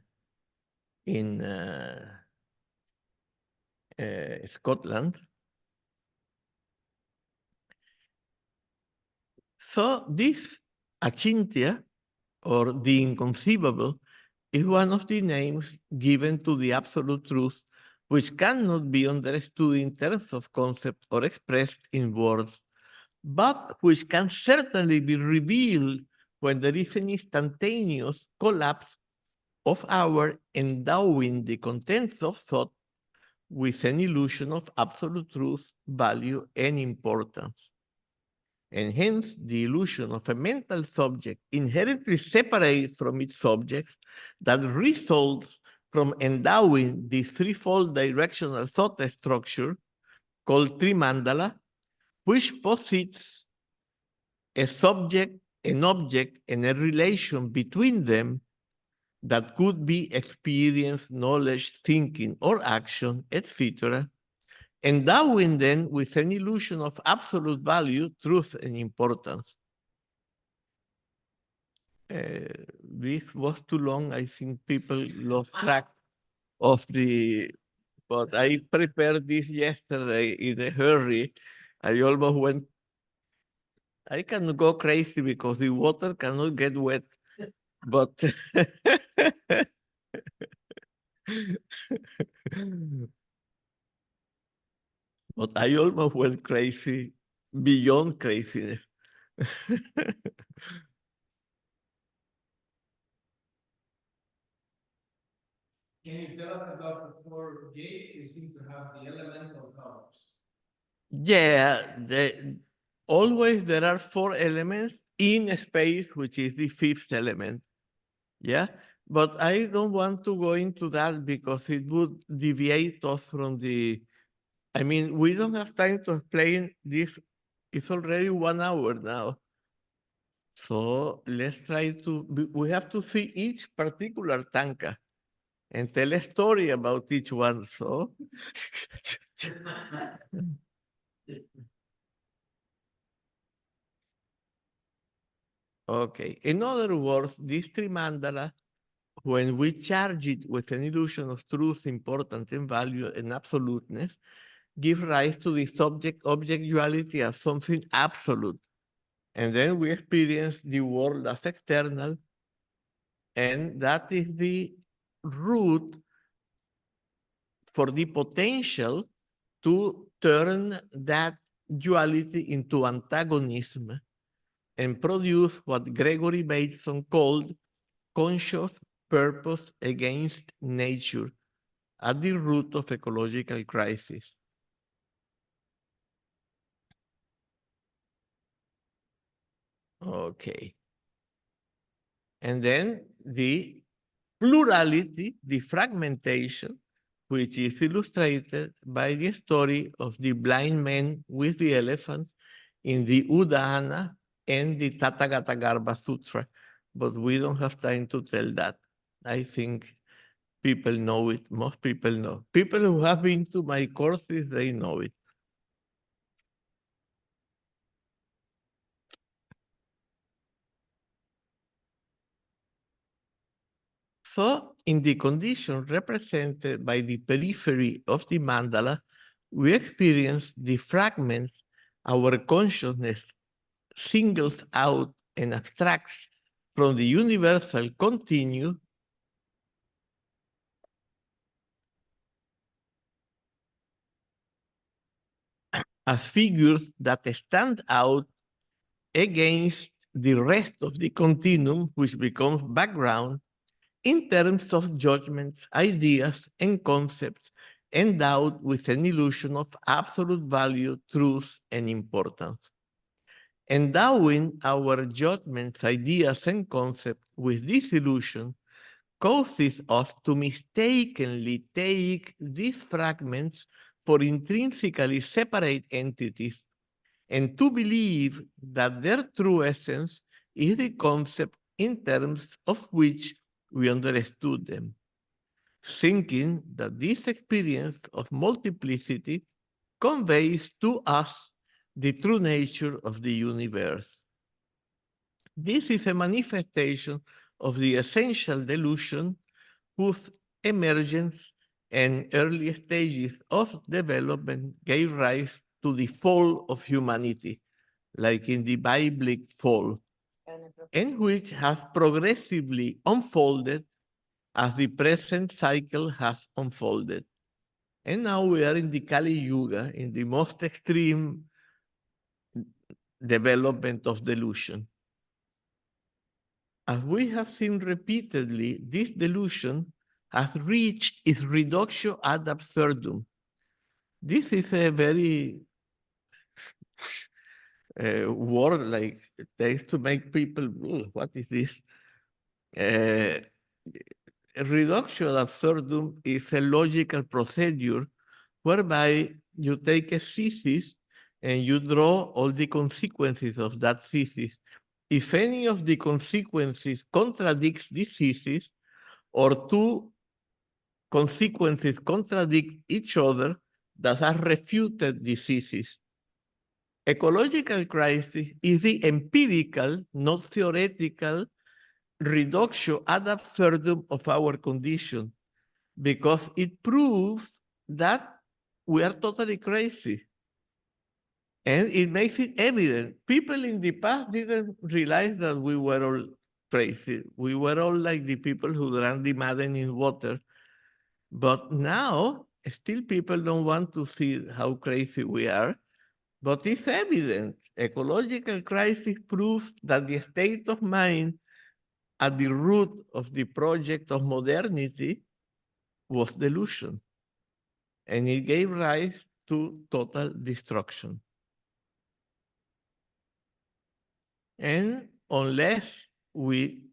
Scotland. So this achintya, or the inconceivable, is one of the names given to the absolute truth, which cannot be understood in terms of concept or expressed in words, but which can certainly be revealed when there is an instantaneous collapse of our endowing the contents of thought with an illusion of absolute truth, value, and importance. And hence the illusion of a mental subject inherently separate from its subject that results from endowing the threefold directional thought structure called Trimandala, which posits a subject, an object, and a relation between them that could be experience, knowledge, thinking, or action, etc., endowing them with an illusion of absolute value, truth, and importance. This was too long. I think people lost track of the, but I prepared this yesterday in a hurry. I almost went, I can go crazy because the water cannot get wet, but but I almost went crazy, beyond craziness. Can you tell us about the four gates? They seem to have the elemental colors. Yeah, always there are four elements in a space, which is the fifth element. Yeah, but I don't want to go into that because it would deviate us from the, I mean, we don't have time to explain this. It's already 1 hour now. So let's try to, we have to see each particular Thangka and tell a story about each one. So okay, in other words, this Trimandala, when we charge it with an illusion of truth, importance, and value and absoluteness, give rise to the subject-object duality as something absolute. And then we experience the world as external, and that is the root for the potential to turn that duality into antagonism and produce what Gregory Bateson called conscious purpose against nature at the root of ecological crisis. Okay. And then the plurality, the fragmentation, which is illustrated by the story of the blind man with the elephant in the Udana and the Tathagata Garbha Sutra. But we don't have time to tell that. I think people know it. Most people know. People who have been to my courses, they know it. So in the condition represented by the periphery of the mandala, we experience the fragments our consciousness singles out and abstracts from the universal continue as figures that stand out against the rest of the continuum, which becomes background in terms of judgments, ideas, and concepts endowed with an illusion of absolute value, truth, and importance. Endowing our judgments, ideas, and concepts with this illusion causes us to mistakenly take these fragments for intrinsically separate entities and to believe that their true essence is the concept in terms of which we understood them, thinking that this experience of multiplicity conveys to us the true nature of the universe. This is a manifestation of the essential delusion whose emergence and early stages of development gave rise to the fall of humanity, like in the biblical fall, and which has progressively unfolded as the present cycle has unfolded. And now we are in the Kali Yuga, in the most extreme development of delusion. As we have seen repeatedly, this delusion has reached its reductio ad absurdum. This is a very word like it takes to make people, what is this? Reductio ad absurdum is a logical procedure whereby you take a thesis and you draw all the consequences of that thesis. If any of the consequences contradicts this thesis, or two consequences contradict each other, that has refuted the thesis. Ecological crisis is the empirical, not theoretical, reductio ad absurdum of our condition, because it proves that we are totally crazy. And it makes it evident. People in the past didn't realize that we were all crazy. We were all like the people who drank the maddening water. But now, still people don't want to see how crazy we are. But it's evident. Ecological crisis proves that the state of mind at the root of the project of modernity was delusion. And it gave rise to total destruction. And unless we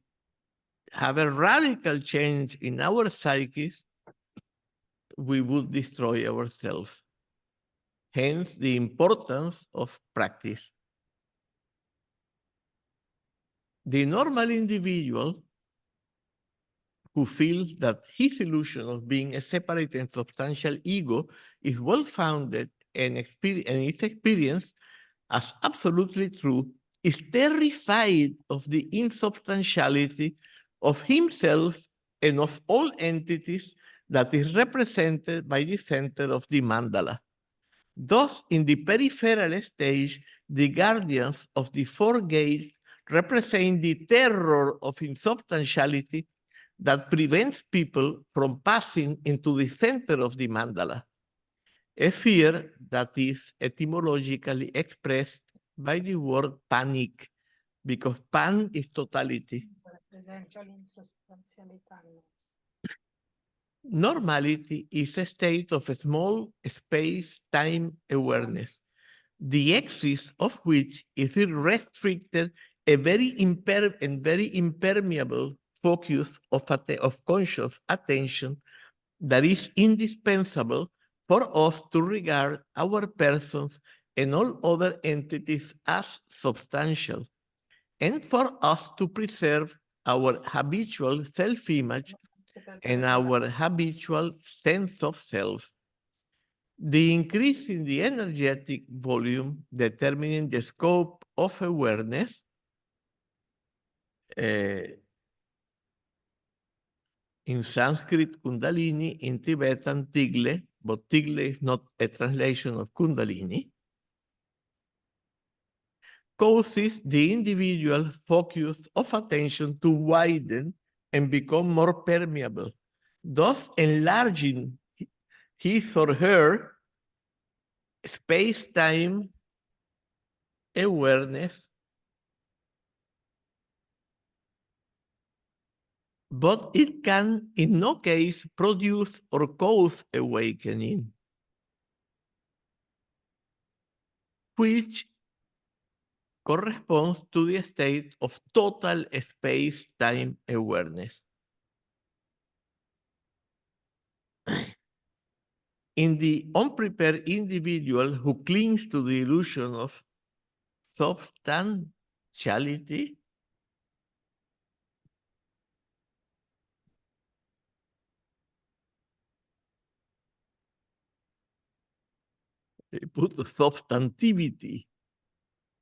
have a radical change in our psyches, we would destroy ourselves. Hence, the importance of practice. The normal individual who feels that his illusion of being a separate and substantial ego is well-founded and is experienced as absolutely true, is terrified of the insubstantiality of himself and of all entities that is represented by the center of the mandala. Thus, in the peripheral stage, the guardians of the four gates represent the terror of insubstantiality that prevents people from passing into the center of the mandala, a fear that is etymologically expressed by the word panic, because pan is totality. Normality is a state of a small space-time awareness, the axis of which is restricted, a very impermeable focus of conscious attention that is indispensable for us to regard our persons and all other entities as substantial, and for us to preserve our habitual self-image and our habitual sense of self. The increase in the energetic volume determining the scope of awareness in Sanskrit, Kundalini, in Tibetan, Tigle, but Tigle is not a translation of Kundalini, causes the individual focus of attention to widen and become more permeable, thus enlarging his or her space-time awareness, but it can in no case produce or cause awakening, which corresponds to the state of total space-time awareness. In the unprepared individual who clings to the illusion of substantiality, they put the substantivity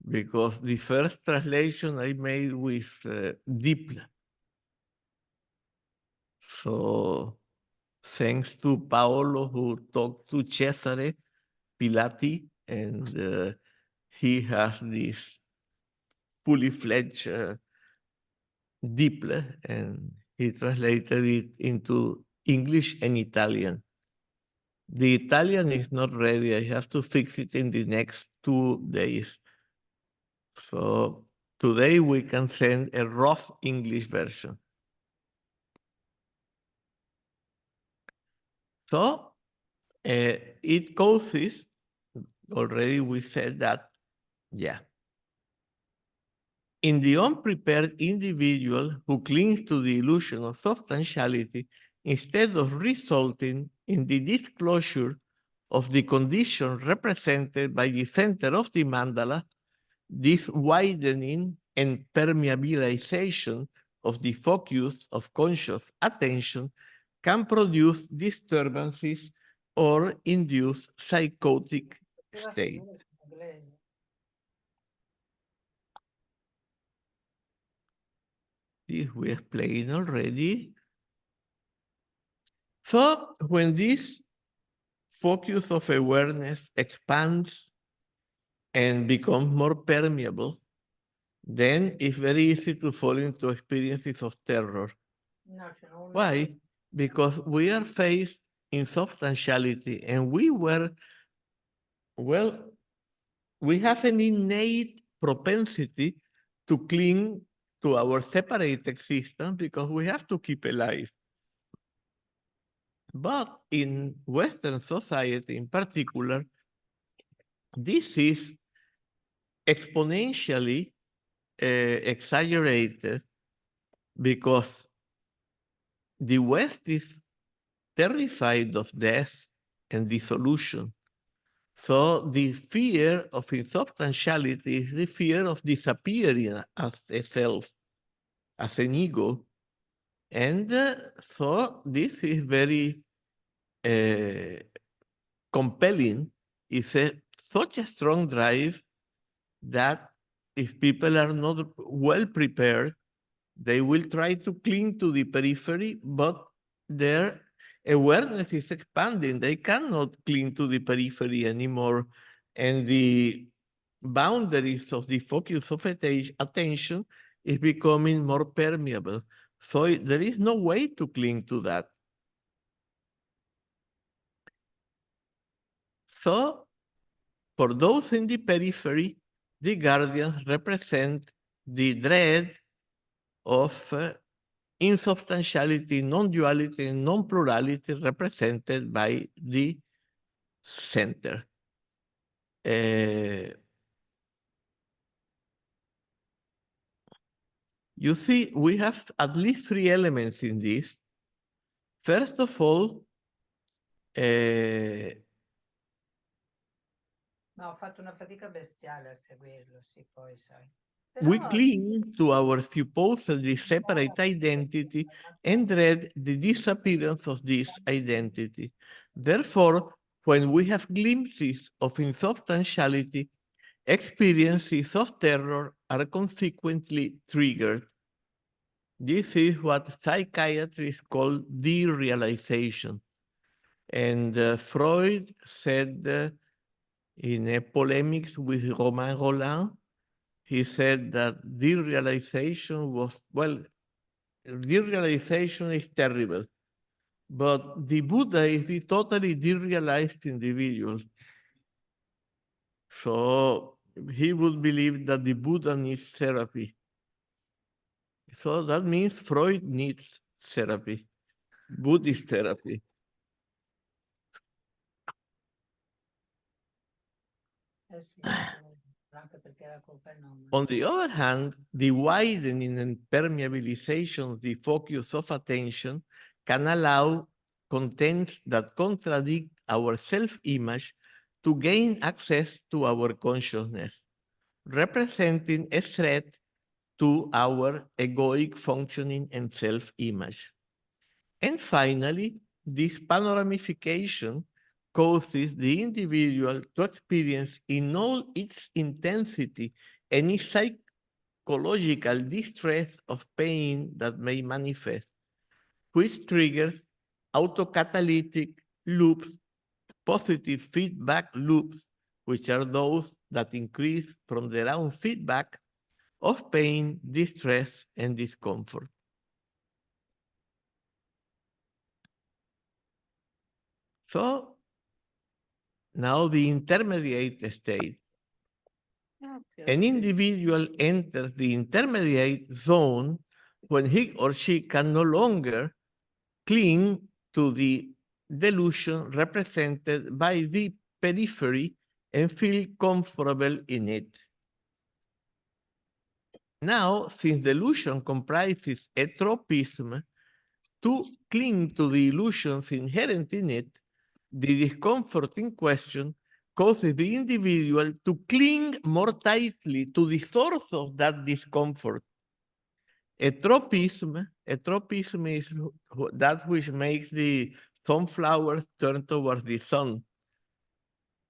because the first translation I made with deep. So thanks to Paolo who talked to Cesare Pilati, and he has this fully fledged Diple, and he translated it into English and Italian. The Italian is not ready. I have to fix it in the next 2 days. So today we can send a rough English version. So it causes, already we said that, yeah. In the unprepared individual who clings to the illusion of substantiality, instead of resulting in the disclosure of the condition represented by the center of the mandala, this widening and permeabilization of the focus of conscious attention can produce disturbances or induce psychotic state. This we explained already. So when this focus of awareness expands and becomes more permeable, then it's very easy to fall into experiences of terror. Why? Because we are faced in substantiality, and we have an innate propensity to cling to our separate existence because we have to keep alive. But in Western society in particular, this is exponentially exaggerated because the West is terrified of death and dissolution. So the fear of insubstantiality is the fear of disappearing as a self, as an ego. And so this is very compelling. It's such a strong drive that if people are not well prepared, they will try to cling to the periphery, but their awareness is expanding. They cannot cling to the periphery anymore. And the boundaries of the focus of attention is becoming more permeable. So there is no way to cling to that. So for those in the periphery, the guardians represent the dread of insubstantiality, non-duality, and non-plurality represented by the center. You see, we have at least 3 elements in this. First of all, No, ho fatto una fatica bestiale a seguirlo, sì, poi sai. we Però cling to our supposedly separate identity and dread the disappearance of this identity. Therefore, when we have glimpses of insubstantiality, experiences of terror are consequently triggered. This is what psychiatrists call derealization. And Freud said in a polemics with Romain Rolland, he said that derealization was, well, derealization is terrible, but the Buddha is the totally derealized individual. So he would believe that the Buddha needs therapy. So that means Freud needs therapy, Buddhist therapy. Sì, anche perché la colpa è non. On the other hand, the widening and permeabilization of the focus of attention can allow contents that contradict our self-image to gain access to our consciousness, representing a threat to our egoic functioning and self-image. And finally, this panoramification causes the individual to experience in all its intensity any psychological distress of pain that may manifest, which triggers autocatalytic loops, positive feedback loops, which are those that increase from their own feedback of pain, distress, and discomfort. So now the intermediate state. An individual enters the intermediate zone when he or she can no longer cling to the delusion represented by the periphery and feel comfortable in it. Now, since delusion comprises a tropism, to cling to the illusions inherent in it, the discomfort in question causes the individual to cling more tightly to the source of that discomfort. A tropism is that which makes the sunflower turn towards the sun,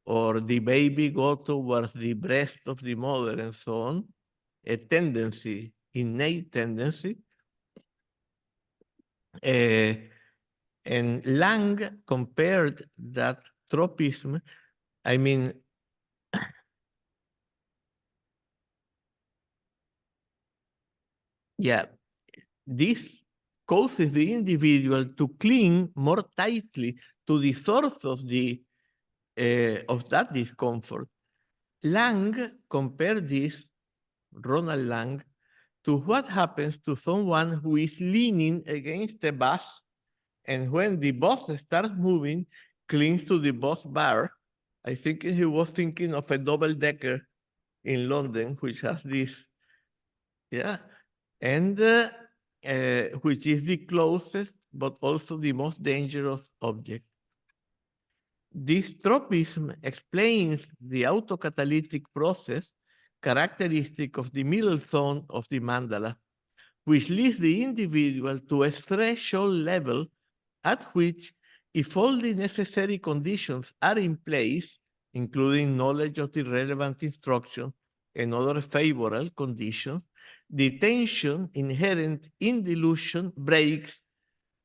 or the baby go towards the breast of the mother, and so on. A tendency, innate tendency. And Lang compared that tropism, I mean, yeah, this causes the individual to cling more tightly to the source of that discomfort. Lang compared this, Ronald Lang, to what happens to someone who is leaning against a bus, and when the bus starts moving, clings to the bus bar. I think he was thinking of a double-decker in London, which has this, yeah, and which is the closest but also the most dangerous object. This tropism explains the autocatalytic process characteristic of the middle zone of the mandala, which leads the individual to a threshold level at which, if all the necessary conditions are in place, including knowledge of the relevant instruction and other favorable conditions, the tension inherent in delusion breaks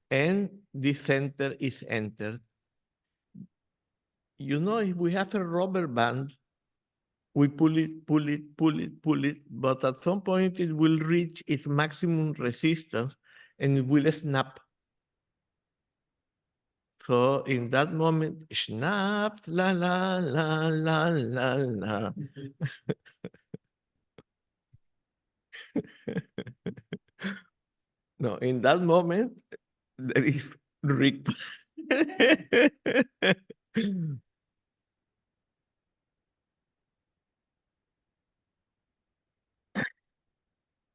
and the center is entered. You know, if we have a rubber band, we pull it, pull it, pull it, pull it, but at some point it will reach its maximum resistance and it will snap. So in that moment, snap, la, la, la, la, la, la. No, in that moment, there is Rick.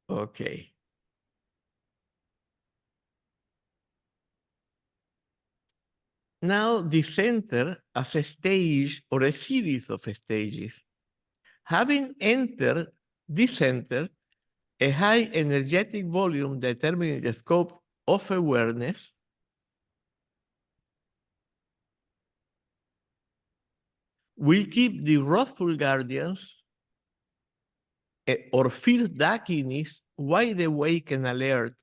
Okay. Now the center as a stage or a series of stages. Having entered this center, a high energetic volume determining the scope of awareness will keep the wrathful guardians or fierce darkness wide awake and alert,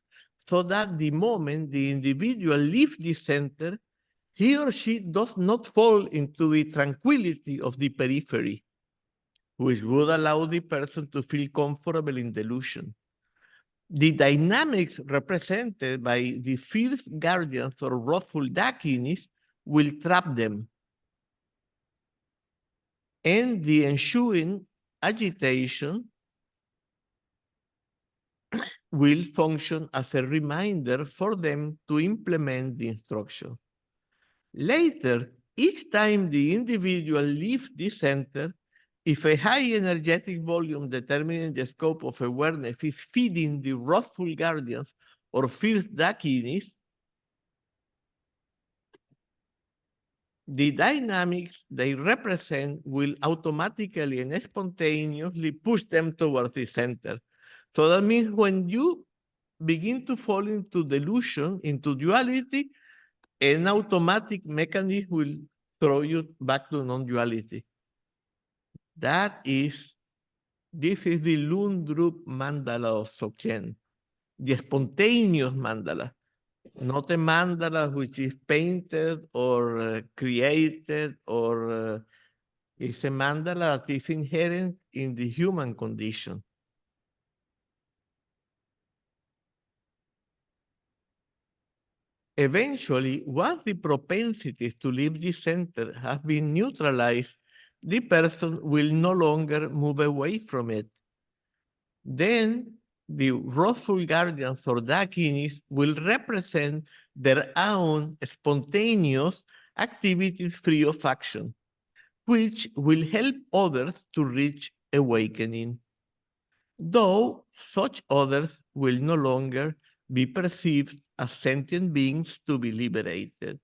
so that the moment the individual leaves the center, he or she does not fall into the tranquility of the periphery, which would allow the person to feel comfortable in delusion. The dynamics represented by the fierce guardians or wrathful darkness will trap them. and the ensuing agitation will function as a reminder for them to implement the instruction. Later, each time the individual leaves the center, if a high energetic volume determining the scope of awareness is feeding the wrathful guardians or fierce dakinis, the dynamics they represent will automatically and spontaneously push them towards the center. So that means when you begin to fall into delusion, into duality, an automatic mechanism will throw you back to non-duality. This is the Lundrup mandala of Dzogchen, the spontaneous mandala, not a mandala which is painted or created, or it's a mandala that is inherent in the human condition. Eventually, once the propensities to leave the center have been neutralized, the person will no longer move away from it. Then the wrathful guardians or dakinis will represent their own spontaneous activities free of action, which will help others to reach awakening, though such others will no longer be perceived as sentient beings to be liberated.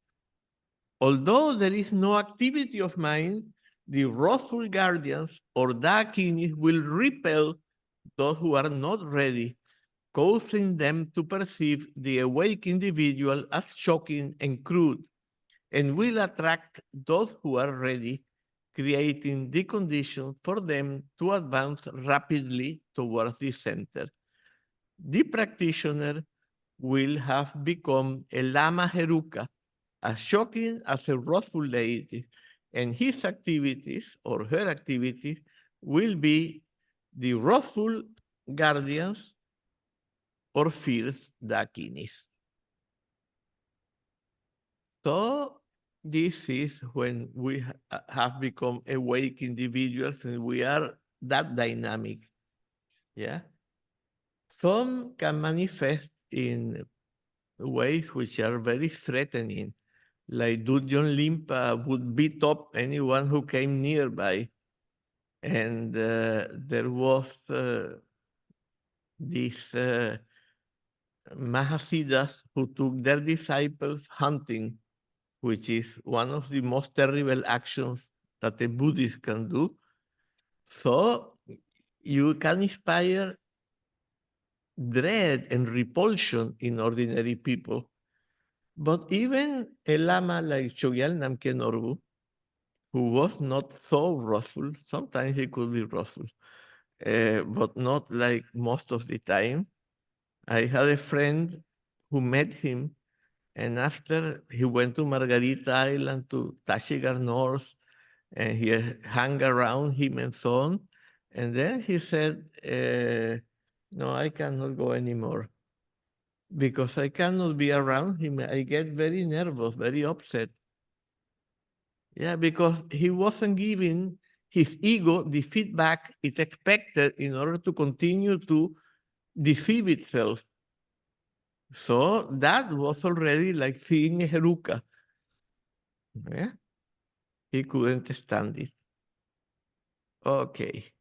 Although there is no activity of mind, the wrathful guardians or dakinis will repel those who are not ready, causing them to perceive the awake individual as shocking and crude, and will attract those who are ready, creating the condition for them to advance rapidly towards the center. The practitioner will have become a Lama Heruka, as shocking as a wrathful deity, and his activities or her activities will be the wrathful guardians or fierce dakinis. So this is when we have become awake individuals and we are that dynamic. Yeah. Some can manifest in ways which are very threatening, like Dudjon Limpa would beat up anyone who came nearby. And there was these Mahasiddhas who took their disciples hunting, which is one of the most terrible actions that a Buddhist can do. So you can inspire dread and repulsion in ordinary people. But even a Lama like Chogyal Namkhai Norbu, who was not so wrathful, sometimes he could be wrathful, but not like most of the time. I had a friend who met him, and after he went to Margarita Island, to Tashigar North, and he hung around him and so on. And then he said, no, I cannot go anymore because I cannot be around him. I get very nervous, very upset. Yeah, because he wasn't giving his ego the feedback it expected in order to continue to deceive itself. So that was already like seeing a heruka. Yeah? He couldn't stand it. Okay.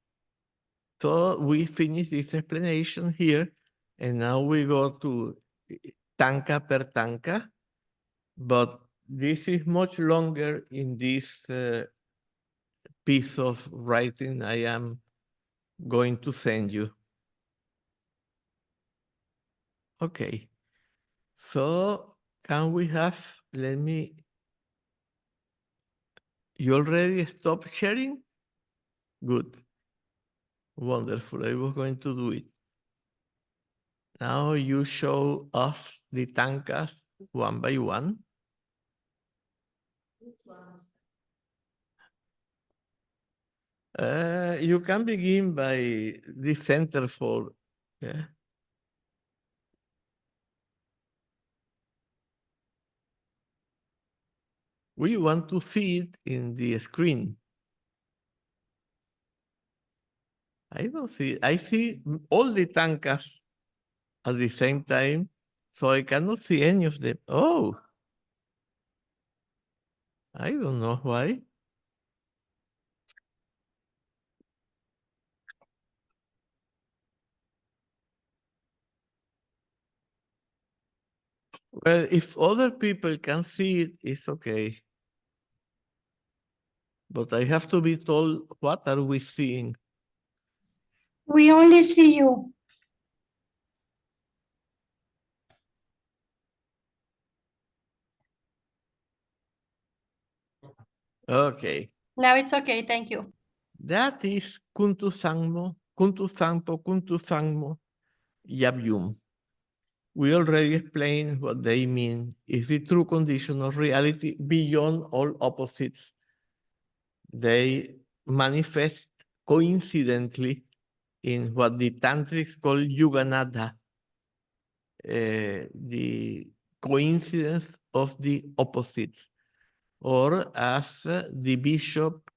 So we finish this explanation here, and now we go to Thangka per Thangka, but this is much longer in this piece of writing I am going to send you. Okay. So can we have, you already stopped sharing? Good. Wonderful. I was going to do it. Now you show us the Thangkas one by one. You can begin by the centerfold. Yeah. We want to see it in the screen. I don't see. I see all the Thangkas at the same time, so I cannot see any of them. Oh, I don't know why. Well, if other people can see it, it's okay. But I have to be told, what are we seeing? We only see you. Okay. Now it's okay, thank you. That is Kuntu Sangmo, Kuntu Sangmo, Yabyum. We already explained what they mean. Is the true condition of reality beyond all opposites. They manifest coincidentally in what the tantrics call yuganada, the coincidence of the opposites, or as the bishop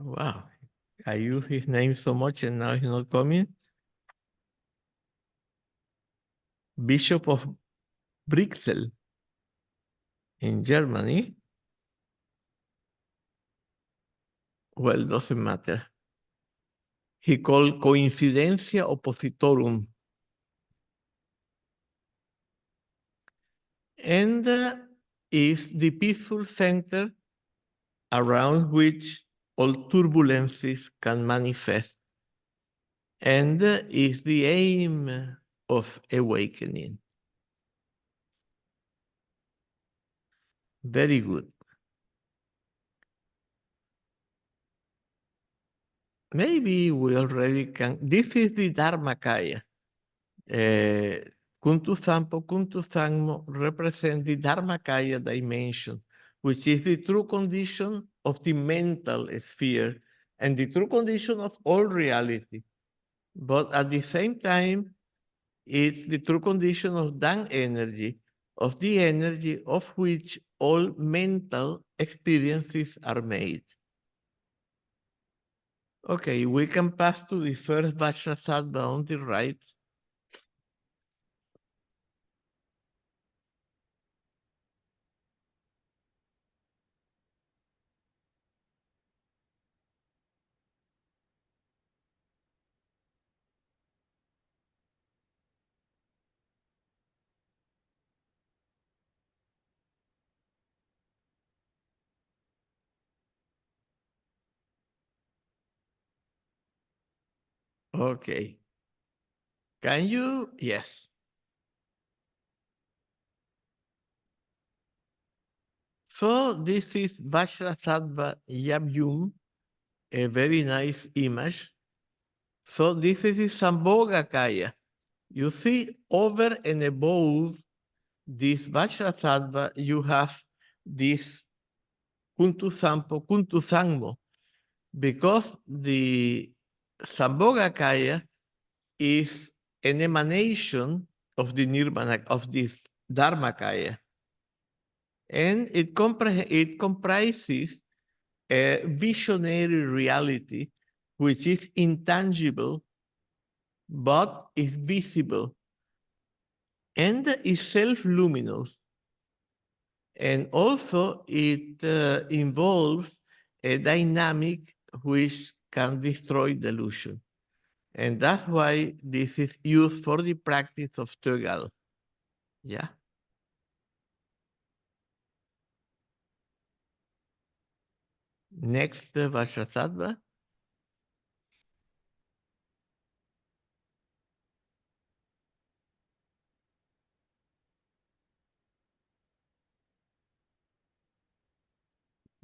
wow, I use his name so much and now he's not coming. Bishop of Brixel in Germany. Well, doesn't matter. He called coincidencia oppositorum. And is the peaceful center around which all turbulences can manifest. And is the aim of awakening. Very good. Maybe we already can. This is the Dharmakaya. Kuntu Sangmo represent the Dharmakaya dimension, which is the true condition of the mental sphere and the true condition of all reality. But at the same time, it's the true condition of Dan energy, of the energy of which all mental experiences are made. Okay, we can pass to the first Vajrasattva on the right. Okay. Can you? Yes. So this is Vajrasattva Yabyum, a very nice image. So this is the Sambhogakaya. You see, over and above this Vajrasattva, you have this Kuntu Sangmo, because the Sambhogakaya is an emanation of the Nirvana, of this Dharmakaya. And it comprises a visionary reality which is intangible, but is visible and is self-luminous. And also it involves a dynamic which can destroy delusion. And that's why this is used for the practice of Tögal. Yeah. Next, Vajrasattva.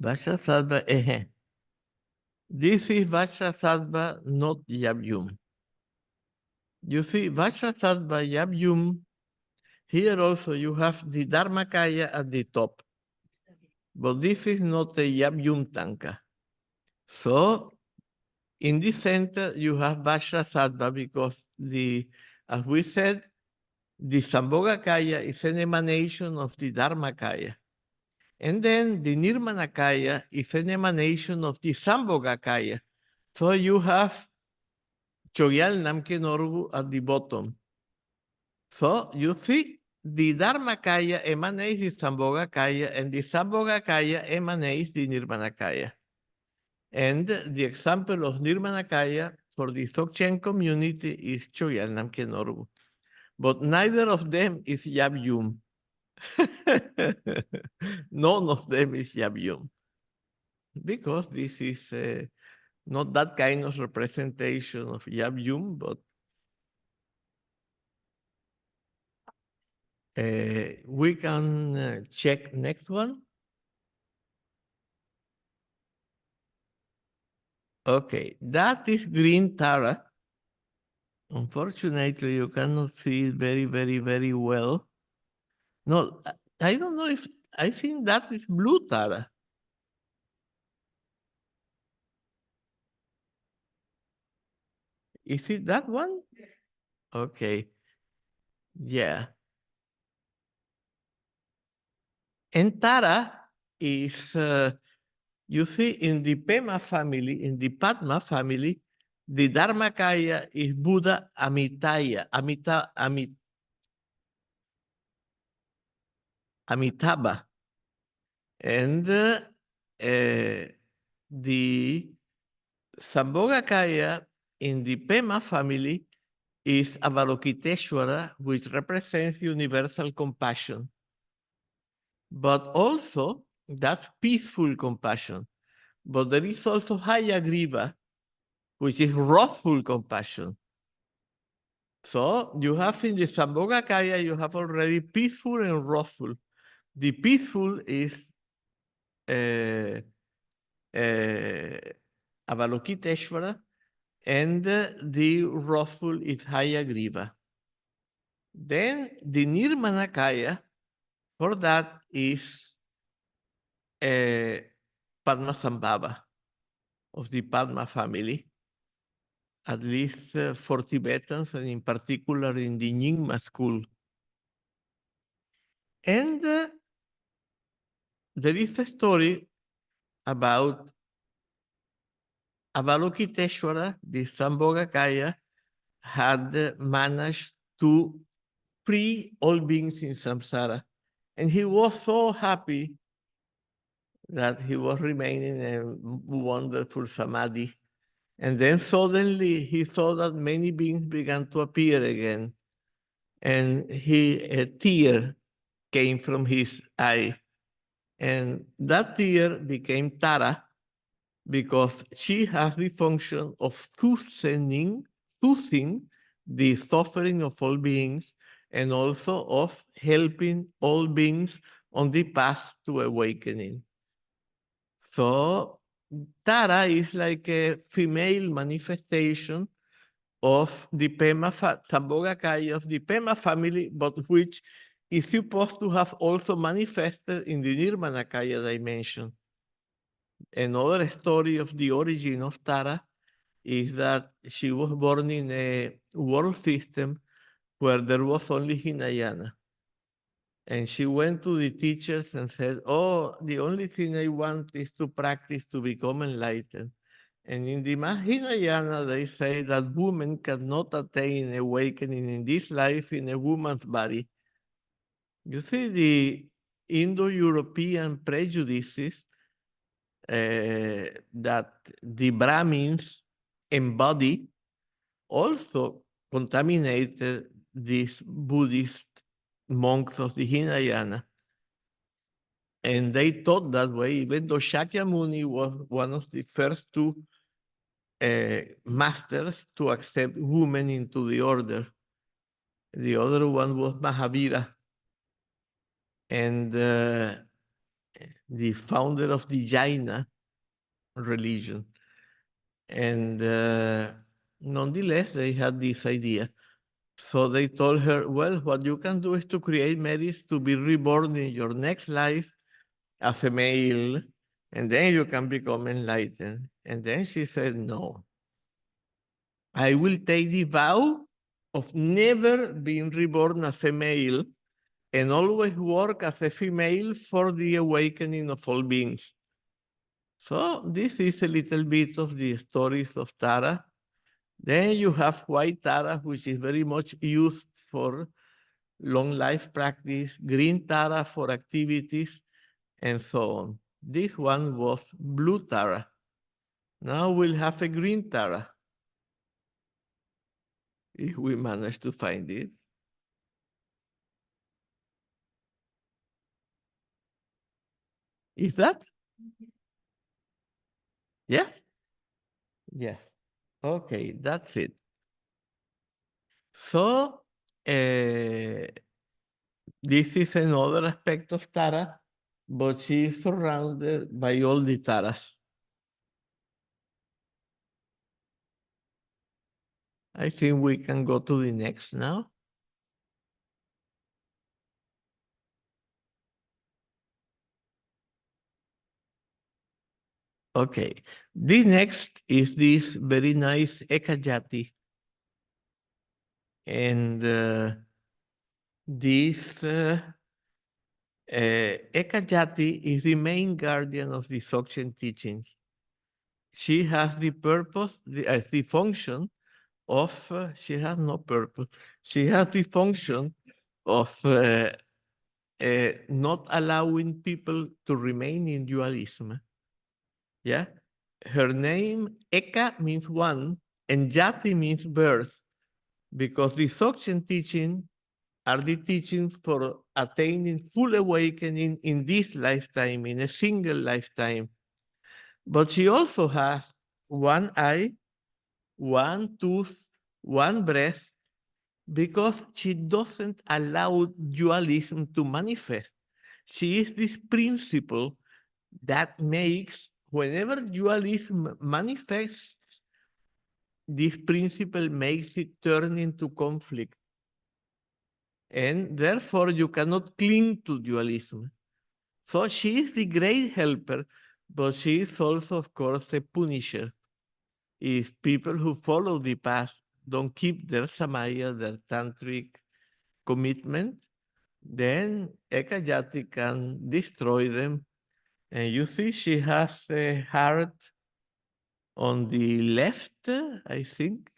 Vajrasattva, This is Vajrasattva, not Yabyum. You see, Vajrasattva, Yabyum, here also you have the Dharmakaya at the top. But this is not a Yabyum Thangka. So, in the center, you have Vajrasattva because as we said, the Sambhogakaya is an emanation of the Dharmakaya. And then the Nirmanakaya is an emanation of the Sambhogakaya. So you have Chogyal Namkhai Norbu at the bottom. So you see, the Dharmakaya emanates the Sambhogakaya, and the Sambhogakaya emanates the Nirmanakaya. And the example of Nirmanakaya for the Dzogchen community is Chogyal Namkhai Norbu. But neither of them is Yab Yum. None of them is Yab Yum. Because this is not that kind of representation of Yab Yum, but we can check next one. Okay, that is green Tara. Unfortunately, you cannot see it very well. No, I don't know if, I think that is blue Tara. Is it that one? Okay, yeah. And Tara is, you see, in the Pema family, in the Padma family, the Dharmakaya is Buddha Amitabha. And the Sambhogakaya in the Pema family is Avalokiteshvara, which represents universal compassion. But also, that's peaceful compassion. But there is also Hayagriva, which is wrathful compassion. So you have in the Sambhogakaya, you have already peaceful and wrathful. The peaceful is Avalokiteshvara, and the wrathful is Hayagriva. Then the Nirmanakaya, for that is Padmasambhava of the Padma family, at least for Tibetans, and in particular in the Nyingma school. And there is a story about Avalokiteshvara, the Sambhogakaya, had managed to free all beings in samsara. And he was so happy that he was remaining in a wonderful samadhi. And then suddenly he saw that many beings began to appear again. And a tear came from his eye. And that tear became Tara, because she has the function of soothing the suffering of all beings, and also of helping all beings on the path to awakening. So Tara is like a female manifestation of the Pema Sambhogakaya of the Pema family, but which is supposed to have also manifested in the Nirmanakaya dimension. Another story of the origin of Tara is that she was born in a world system where there was only Hinayana. And she went to the teachers and said, oh, the only thing I want is to practice to become enlightened. And in the Hinayana, they say that women cannot attain awakening in this life in a woman's body. You see, the Indo-European prejudices that the Brahmins embody also contaminated these Buddhist monks of the Hinayana. And they thought that way, even though Shakyamuni was one of the first two masters to accept women into the order. The other one was Mahavira, and the founder of the Jaina religion. And nonetheless, they had this idea. So they told her, well, what you can do is to create merits to be reborn in your next life as a male, and then you can become enlightened. And then she said, no. I will take the vow of never being reborn as a male and always work as a female for the awakening of all beings. So this is a little bit of the stories of Tara. Then you have white Tara, which is very much used for long life practice, green Tara for activities, and so on. This one was blue Tara. Now we'll have a green Tara, if we manage to find it. Is that? Yeah? Yes. Okay, that's it. So, this is another aspect of Tara, but she is surrounded by all the Taras. I think we can go to the next now. Okay, the next is this very nice Ekajati. And this Ekajati is the main guardian of the Dzogchen teachings. She has the purpose, the function of, she has no purpose. She has the function of not allowing people to remain in dualism. Yeah, her name Eka means one, and Jati means birth, because the Dzogchen teaching are the teachings for attaining full awakening in this lifetime, in a single lifetime. But she also has one eye, one tooth, one breath, because she doesn't allow dualism to manifest. She is this principle that makes, whenever dualism manifests, this principle makes it turn into conflict. And therefore, you cannot cling to dualism. So she is the great helper, but she is also, of course, a punisher. If people who follow the path don't keep their samaya, their tantric commitment, then Ekajati can destroy them. And you see, she has a heart on the left, I think.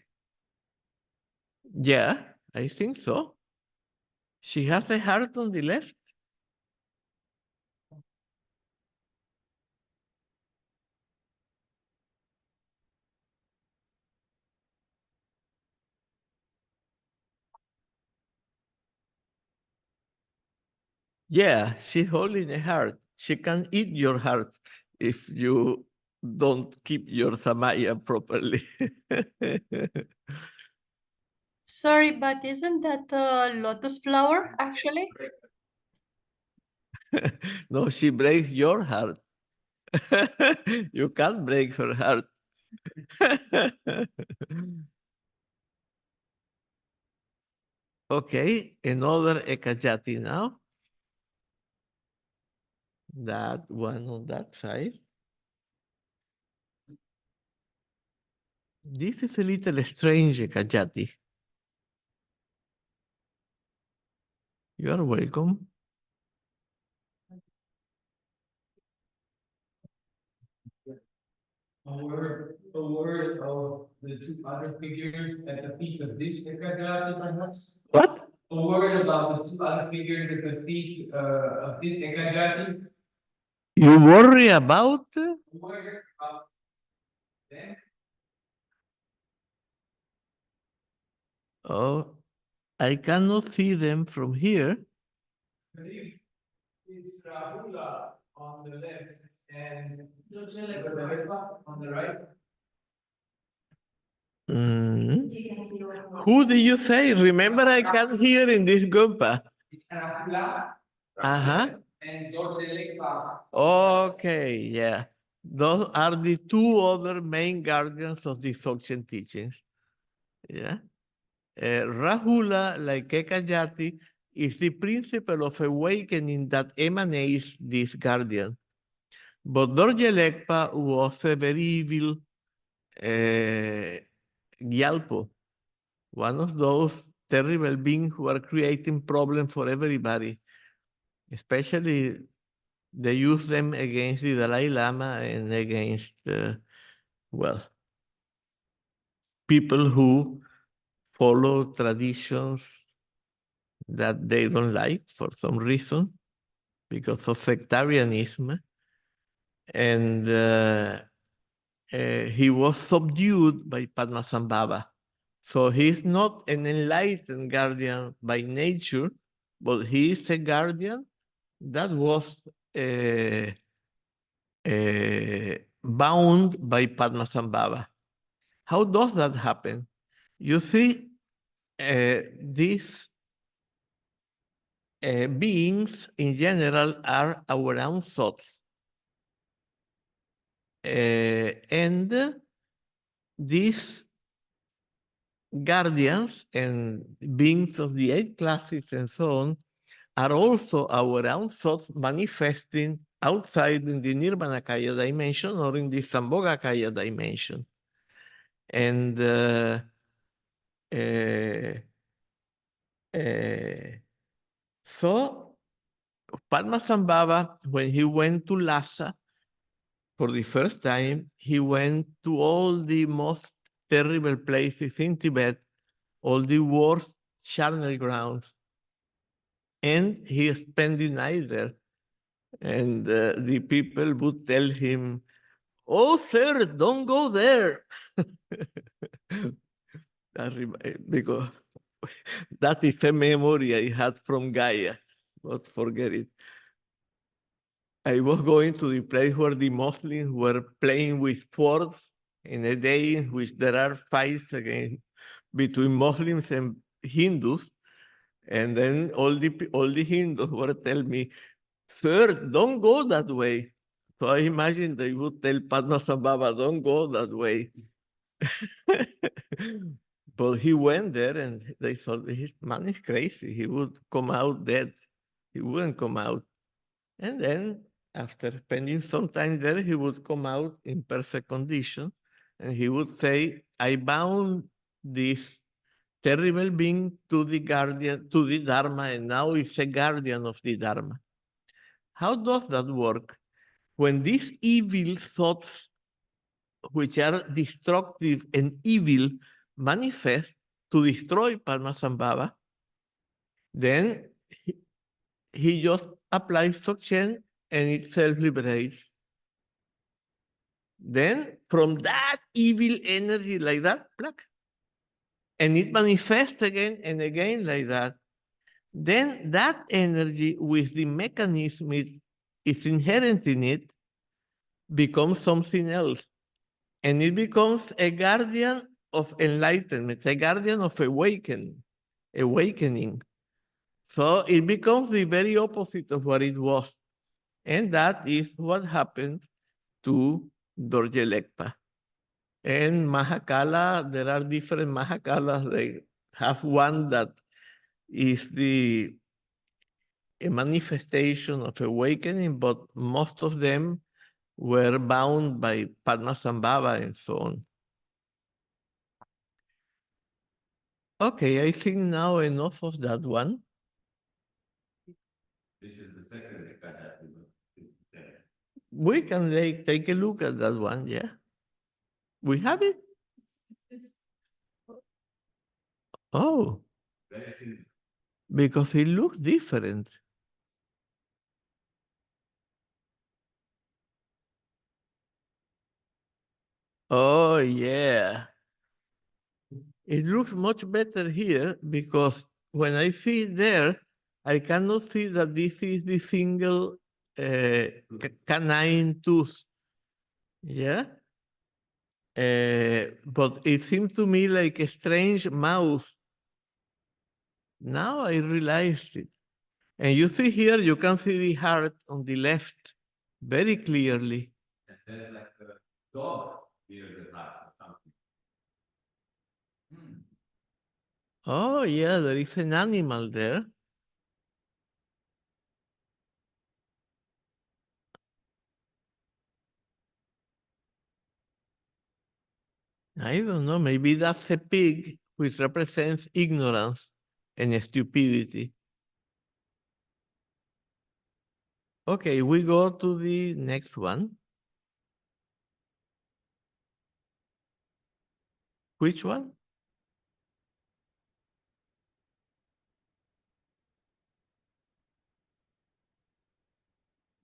Yeah, I think so. She has a heart on the left. Yeah, she's holding a heart. She can eat your heart if you don't keep your samaya properly. Sorry, but isn't that a lotus flower, actually? No, she breaks your heart. You can't break her heart. Okay, another Ekajati now. That one on that side. This is a little strange, Ekajati. You are welcome. A word of the two other figures at the feet of this Ekajati, perhaps? What? A word about the two other figures at the feet of this Ekajati? You worry about? A word about them? Oh, I cannot see them from here. I believe it's Rahula on the left and Gonpa on the right. Mm. Who do you say? Remember, I can't hear in this Gonpa. It's Rahula Uh-huh. and Gonpa. Okay, yeah. Those are the two other main guardians of the Dzogchen teachings. Yeah. Rahula, like Ekajati, is the principle of awakening that emanates this guardian. But Dorje Legpa was a very evil Gyalpo, one of those terrible beings who are creating problems for everybody. Especially they use them against the Dalai Lama and against, well, people who follow traditions that they don't like for some reason because of sectarianism. And he was subdued by Padmasambhava. So he's not an enlightened guardian by nature, but he is a guardian that was bound by Padmasambhava. How does that happen? You see, these beings in general are our own thoughts. And these guardians and beings of the 8 classes and so on are also our own thoughts manifesting outside in the Nirmanakaya dimension or in the Sambhogakaya dimension. And so Padmasambhava, when he went to Lhasa for the first time, he went to all the most terrible places in Tibet, all the worst charnel grounds, and he spent the night there. And the people would tell him, "Oh, sir, don't go there." Because that is a memory I had from Gaia, but forget it. I was going to the place where the Muslims were playing with swords in a day in which there are fights between Muslims and Hindus. And then all the Hindus were telling me, "Sir, don't go that way." So I imagine they would tell Padmasambhava, "Don't go that way." But he went there and they thought, "This man is crazy. He would come out dead. He wouldn't come out." And then after spending some time there, he would come out in perfect condition and he would say, "I bound this terrible being to the guardian, to the Dharma, and now it's a guardian of the Dharma." How does that work? When these evil thoughts, which are destructive and evil, manifest to destroy Padmasambhava, then he just applies Dzogchen and it self-liberates. Then from that evil energy like that, pluck, and it manifests again and again like that, then that energy with the mechanism it is inherent in it becomes something else. And it becomes a guardian of enlightenment, a guardian of awakening. So it becomes the very opposite of what it was. And that is what happened to Dorje Legpa. And Mahakala, there are different Mahakalas. They have one that is a manifestation of awakening, but most of them were bound by Padmasambhava and so on. Okay, I think now enough of that one. This is the second that I have to say. We can take a look at that one, yeah. We have it? Oh, Very thin. because it looks different. Oh, yeah. It looks much better here because when I see it there, I cannot see that this is the single canine tooth. Yeah. But it seemed to me like a strange mouth. Now I realized it. And you see here, you can see the heart on the left very clearly. There's like a dog near the heart or something. Oh, yeah, there is an animal there. I don't know, maybe that's a pig which represents ignorance and stupidity. Okay, we go to the next one. Which one?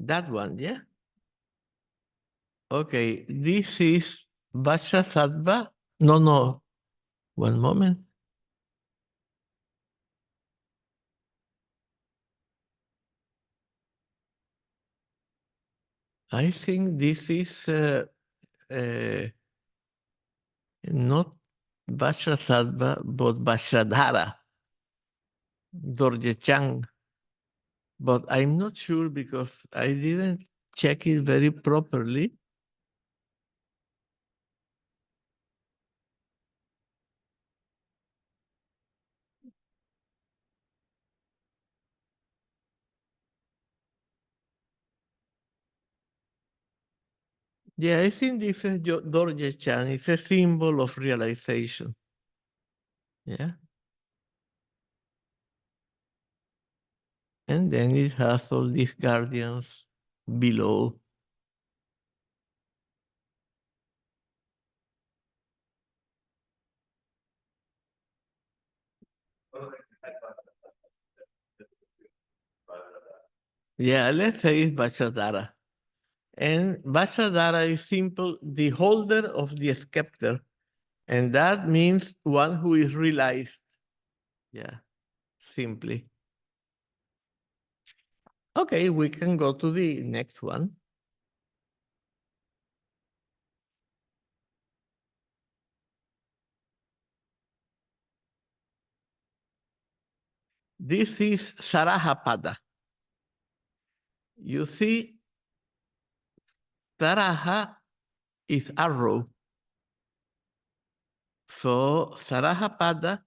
That one, yeah? Okay, this is Vajrasattva. No, one moment. I think this is not Vajrasattva, but Vajradhara, Dorje Chang. But I'm not sure because I didn't check it very properly. Yeah, I think this is Dorje Chang. It's a symbol of realization. Yeah. And then it has all these guardians below. Yeah, let's say it's Vajradhara. And Vajradhara is simple, the holder of the scepter. And that means one who is realized. Yeah, simply. Okay, we can go to the next one. This is Sarahapada. You see, Saraha is arrow. So Sarahapada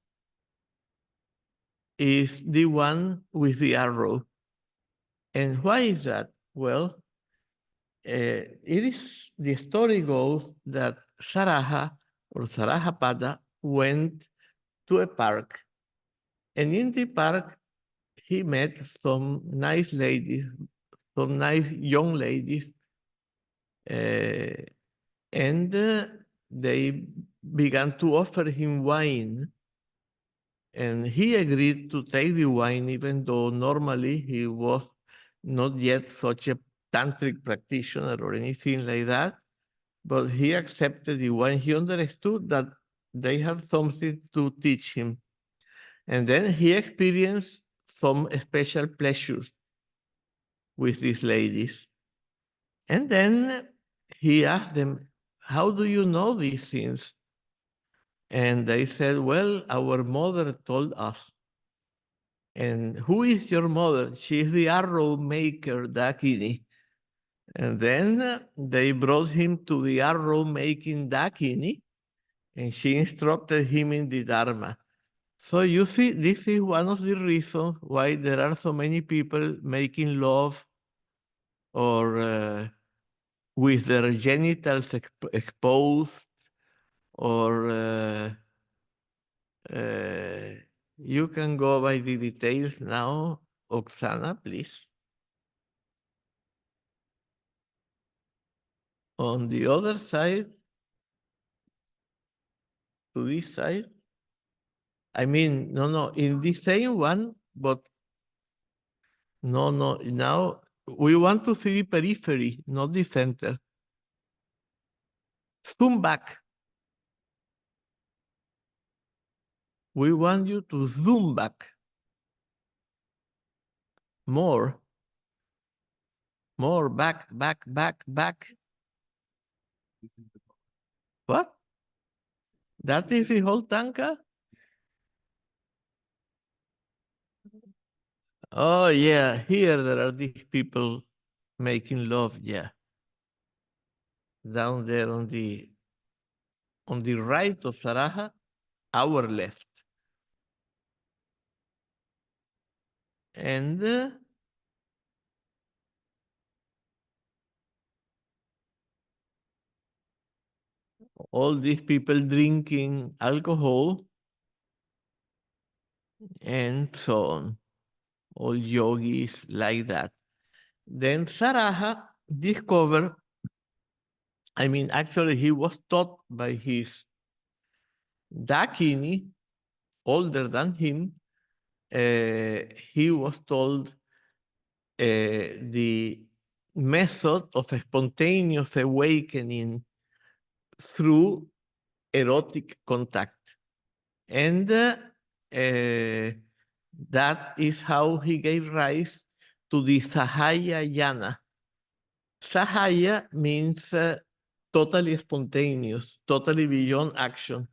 is the one with the arrow. And why is that? Well, the story goes that Saraha or Sarahapada went to a park. And in the park, he met some nice ladies, some nice young ladies, and they began to offer him wine. And he agreed to take the wine, even though normally he was not yet such a tantric practitioner or anything like that. But he accepted the wine. He understood that they had something to teach him. And then he experienced some special pleasures with these ladies. And then he asked them, how do you know these things? And they said, well, our mother told us. And who is your mother? She is the arrow maker, Dakini. And then they brought him to the arrow making Dakini, and she instructed him in the Dharma. So you see, this is one of the reasons why there are so many people making love or with their genitals exposed, or you can go by the details now. Oksana, please. On the other side, to this side, I mean, no, in the same one, but no, now we want to see the periphery, not the center. Zoom back. We want you to zoom back. More, back. What? That is the whole Thangka? Oh, yeah, here there are these people making love, yeah. Down there on the right of Saraha, our left. And all these people drinking alcohol and so on, all yogis like that. Then Saraha discovered, I mean, actually he was taught by his Dakini, older than him. He was told the method of spontaneous awakening through erotic contact. And that is how he gave rise to the Sahaya Yana. Sahaya means totally spontaneous, totally beyond action.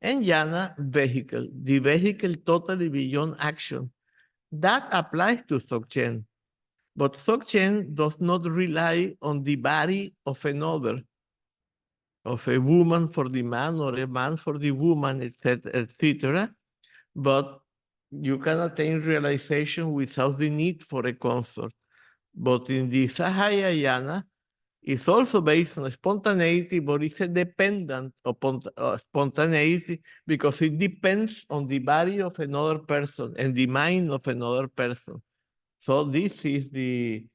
And Yana, vehicle, the vehicle totally beyond action. That applies to Dzogchen. But Dzogchen does not rely on the body of another, of a woman for the man or a man for the woman, etc., etc. But you can attain realization without the need for a consort. But in the Sahayayana, it's also based on spontaneity, but it's a dependent upon spontaneity because it depends on the body of another person and the mind of another person. So this is the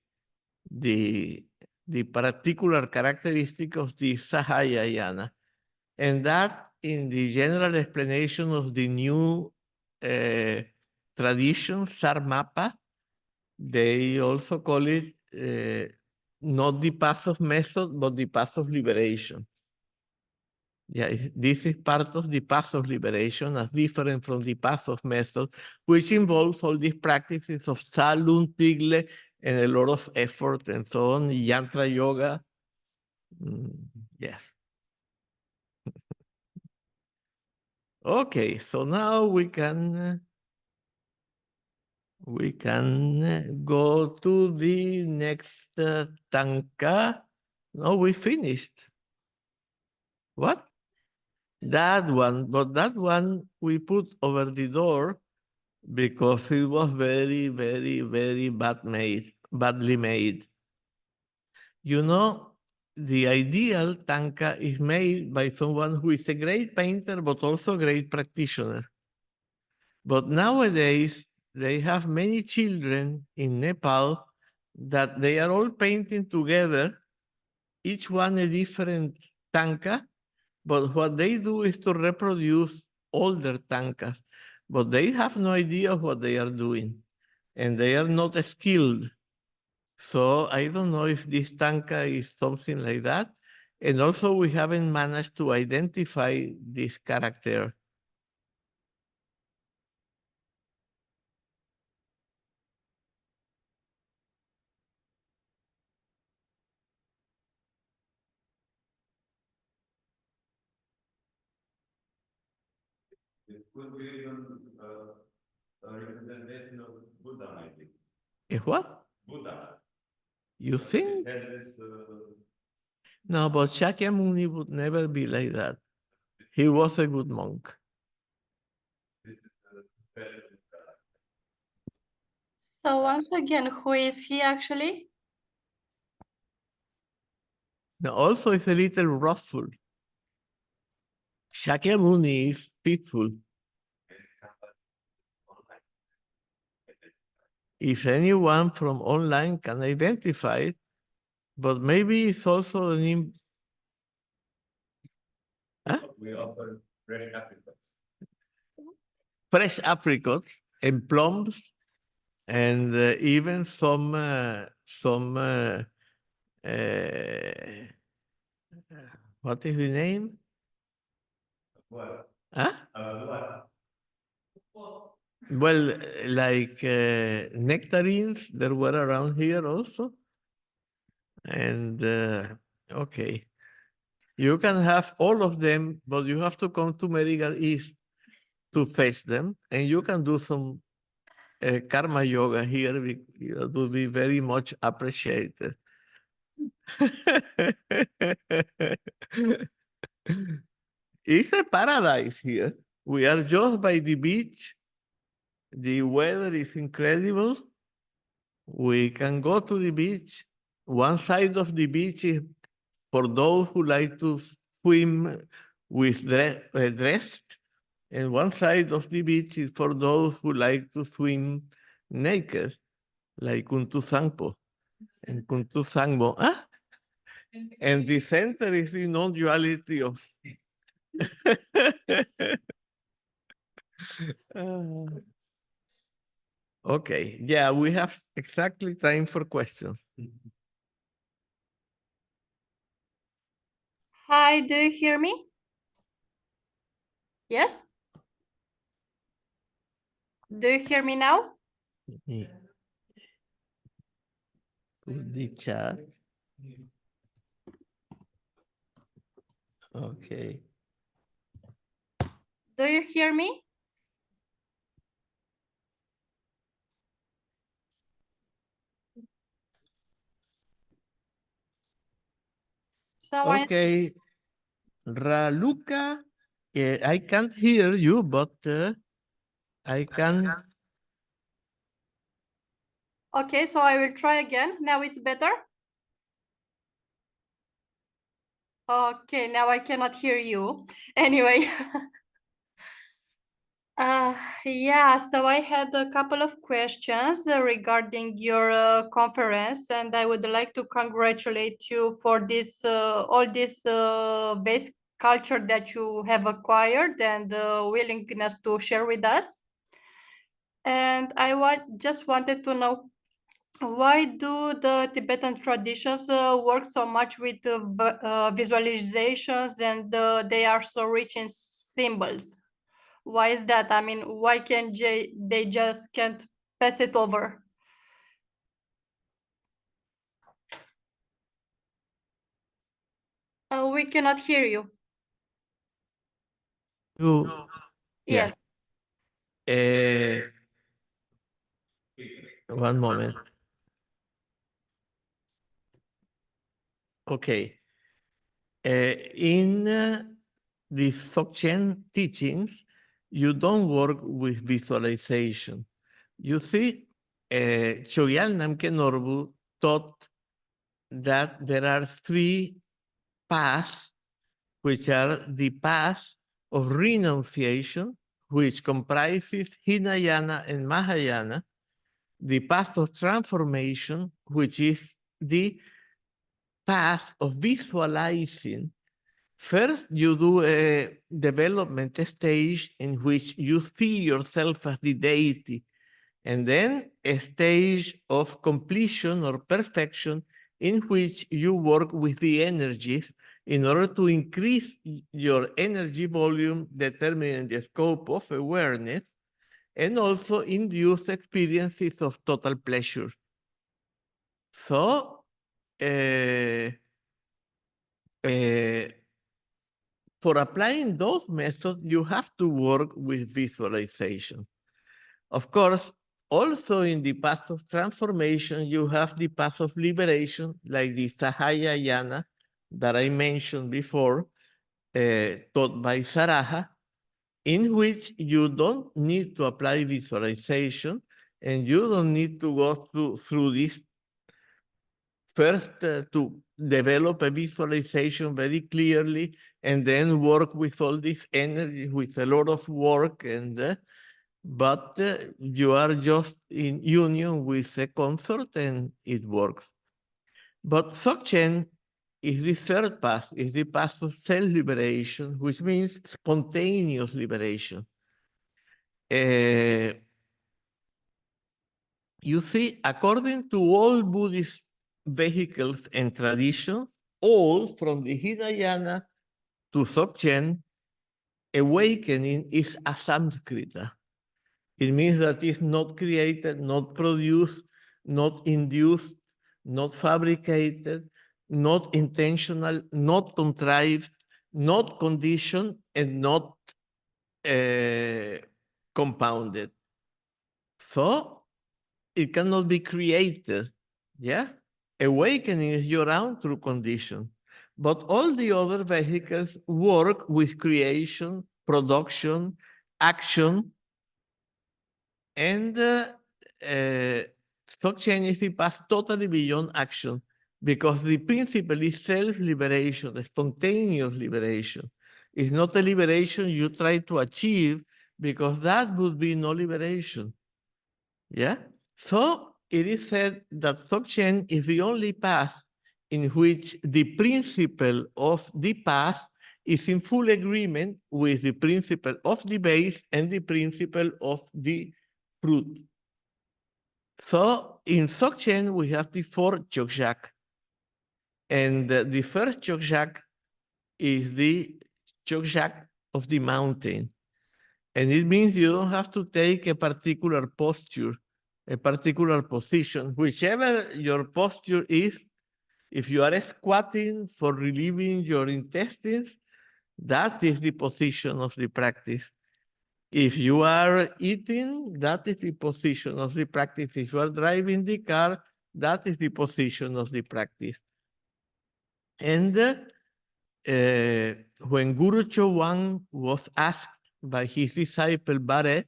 particular characteristic of the Sahayayana. And that in the general explanation of the new tradition, Sarmapa, they also call it not the path of method, but the path of liberation. Yeah, this is part of the path of liberation as different from the path of method, which involves all these practices of Salun, Tigle, and a lot of effort and so on, Yantra Yoga. Yes. Okay, so now we can go to the next Thangka. No, we finished. What? That one, but that one we put over the door because it was very, very, very badly made. You know, the ideal Thangka is made by someone who is a great painter, but also a great practitioner. But nowadays, they have many children in Nepal that they are all painting together, each one a different Thangka, but what they do is to reproduce older Thangkas, but they have no idea what they are doing, and they are not skilled. So I don't know if this Thangka is something like that. And also we haven't managed to identify this character. It could be even a representation of Buddha, maybe. A what? Buddha. You think? It had this, No, but Shakyamuni would never be like that. He was a good monk. this is a special. So once again, who is he actually? Now, also, it's a little wrathful. Shakyamuni is peaceful. If anyone from online can identify it, but maybe it's also an We offer fresh apricots. fresh apricots and plums, and even some what is the name? What? Huh? What? Well, like nectarines that were around here also. And okay, you can have all of them, but you have to come to Merigar East to fetch them, and you can do some karma yoga here. It will be very much appreciated. It's a paradise here. We are just by the beach. The weather is incredible. We can go to the beach. One side of the beach is for those who like to swim with dressed, and one side of the beach is for those who like to swim naked, like Untu Sangpo. And Kuntu Sangmo. Ah? And the center is the non-duality of. Ah. Okay, yeah, we have exactly time for questions. Hi, do you hear me? Yes? Do you hear me now? Yeah. Put the chat. Okay. Do you hear me? So Okay. Raluca, I can't hear you, but I can. okay, so I will try again. Now it's better. Okay, now I cannot hear you. Anyway. Yeah, so I had a couple of questions regarding your conference, and I would like to congratulate you for this all this base culture that you have acquired and willingness to share with us. And I just wanted to know, why do the Tibetan traditions work so much with visualizations, and they are so rich in symbols? Why is that? I mean, why can't they just can't pass it over? We cannot hear you. You, yeah. Yes. One moment. Okay. In the Dzogchen teachings, you don't work with visualization. You see, Chogyal Namkhai Norbu taught that there are three paths, which are the path of renunciation, which comprises Hinayana and Mahayana, the path of transformation, which is the path of visualizing. First, you do a development stage in which you see yourself as the deity, and then a stage of completion or perfection in which you work with the energies in order to increase your energy volume, determining the scope of awareness, and also induce experiences of total pleasure. So, for applying those methods, you have to work with visualization. Of course, also in the path of transformation, you have the path of liberation, like the Sahayayana that I mentioned before, taught by Saraha, in which you don't need to apply visualization and you don't need to go through this first to develop a visualization very clearly and then work with all this energy, with a lot of work, and but you are just in union with a consort and it works. But Dzogchen is the third path, is the path of self-liberation, which means spontaneous liberation. You see, according to all Buddhist vehicles and traditions, all from the Hinayana to Dzogchen, awakening is asamskrita. It means that it's not created, not produced, not induced, not fabricated, not intentional, not contrived, not conditioned, and not compounded. So it cannot be created, yeah? Awakening is your own true condition. But all the other vehicles work with creation, production, action, and Dzogchen is the path totally beyond action because the principle is self-liberation, the spontaneous liberation. It's not a liberation you try to achieve because that would be no liberation. Yeah? So it is said that Dzogchen is the only path in which the principle of the path is in full agreement with the principle of the base and the principle of the fruit. So in Dzogchen, we have the 4 Chokjak. And the first Chokjak is the Chokjak of the mountain. And it means you don't have to take a particular posture, a particular position, whichever your posture is. If you are squatting for relieving your intestines, that is the position of the practice. If you are eating, that is the position of the practice. If you are driving the car, that is the position of the practice. And when Guru Chowang was asked by his disciple Bare,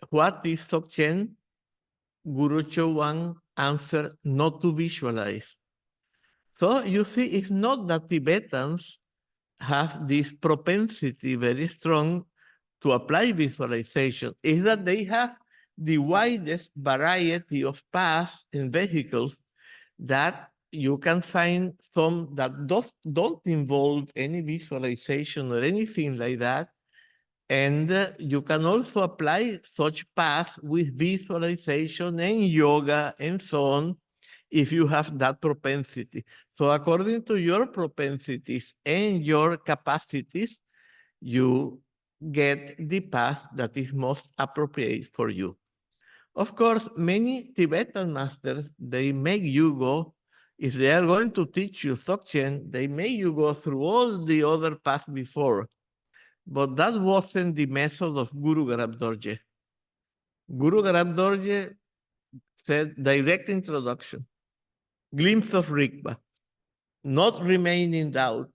what is Dzogchen? Guru Chowang answered, not to visualize. So you see, it's not that Tibetans have this propensity very strong to apply visualization, is that they have the widest variety of paths and vehicles that you can find some that don't involve any visualization or anything like that. And you can also apply such paths with visualization and yoga and so on, if you have that propensity. So according to your propensities and your capacities, you get the path that is most appropriate for you. Of course, many Tibetan masters, they make you go, if they are going to teach you Dzogchen, they make you go through all the other paths before. But that wasn't the method of Guru Garab Dorje. Guru Garab Dorje said direct introduction, glimpse of Rigpa, not remain in doubt,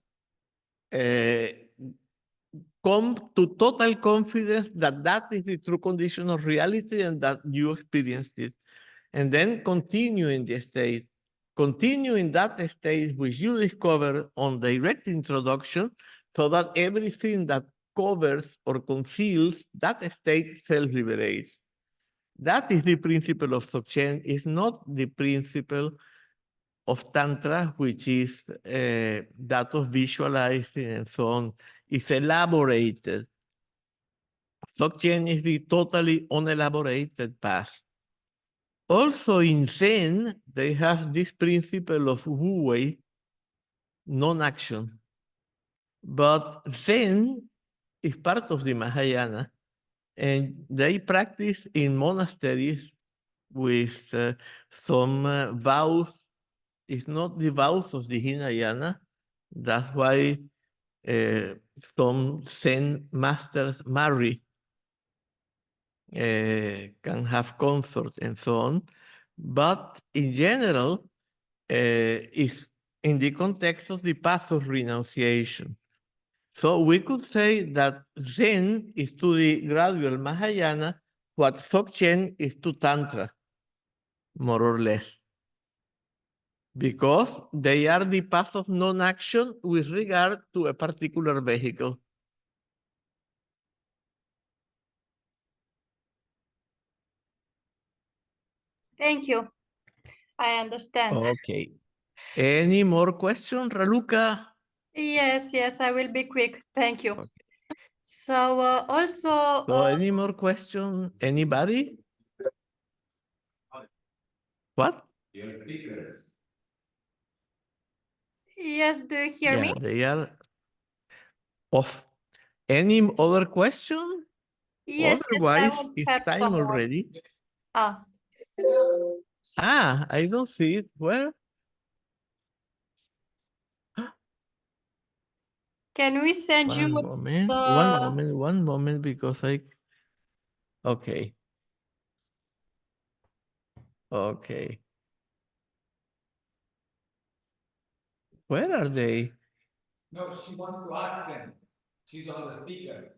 come to total confidence that that is the true condition of reality and that you experienced it. And then continue in the state. Continue in that state which you discover on direct introduction, so that everything that covers or conceals that state self-liberates. That is the principle of Dzogchen. It's not the principle of Tantra, which is that of visualizing and so on. It's elaborated. Dzogchen is the totally unelaborated path. Also in Zen, they have this principle of Wu Wei, non-action. But Zen is part of the Mahayana, and they practice in monasteries with some vows. It's not the vows of the Hinayana. That's why some Zen masters marry, can have consort and so on. But in general, it's in the context of the path of renunciation. So we could say that Zen is to the gradual Mahayana what Dzogchen is to Tantra, more or less. Because they are the path of non-action with regard to a particular vehicle. Thank you. I understand. Okay. Any more questions, Raluca? Yes, I will be quick. Thank you. Okay. So also, So any more questions? Anybody? What? Your speakers. yes, do you hear me? Yeah, they are off. Any other question? Yes, I Otherwise, will it's have time some more. already. Ah, I don't see it. Where? can we send you One moment, because okay. Okay. Where are they? No, she wants to ask them. She's on the speaker.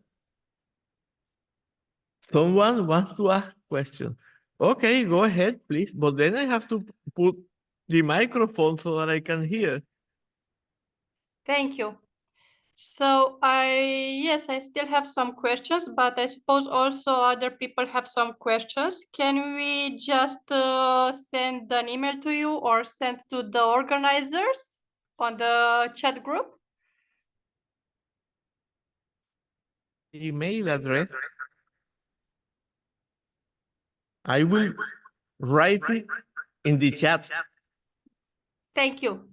Someone wants to ask question. Okay, go ahead, please. But then I have to put the microphone so that I can hear. Thank you. So yes, I still have some questions, but I suppose also other people have some questions. Can we just send an email to you or send to the organizers on the chat group? Email address. I will write it in the chat. Thank you.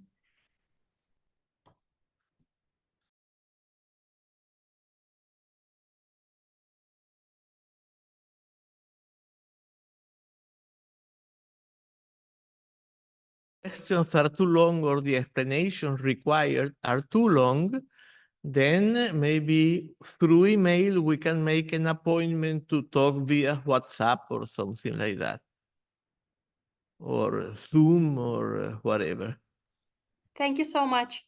Questions are too long or the explanations required are too long, then maybe through email we can make an appointment to talk via WhatsApp or something like that, or Zoom or whatever. Thank you so much.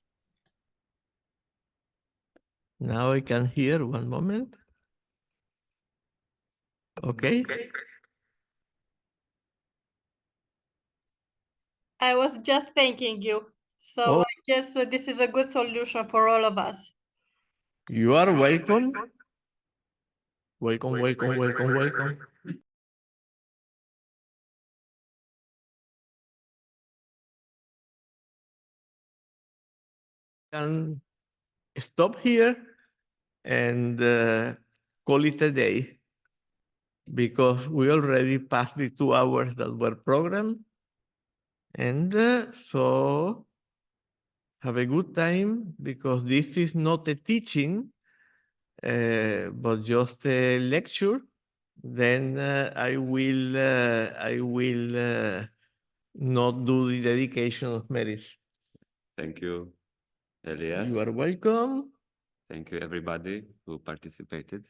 Now I can hear, one moment. Okay. I was just thanking you. So Oh. I guess this is a good solution for all of us. You are welcome. Welcome, welcome, welcome, welcome. And stop here and call it a day, because we already passed the 2 hours that were programmed. And so have a good time, because this is not a teaching, but just a lecture. Then I will not do the dedication of marriage. Thank you, Elias. You are welcome. Thank you, everybody who participated.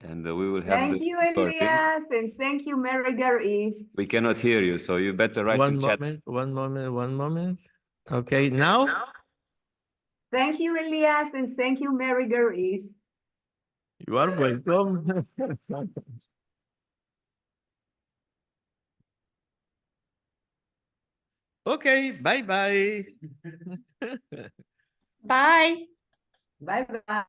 And we will have Thank the you, recording. Elias, and thank you, Merigar East. We cannot hear you, so you better write One in chat. moment, one moment, one moment. Okay, now? Thank you, Elias, and thank you, Merigar East. You are welcome. Okay, bye-bye. Bye. Bye-bye.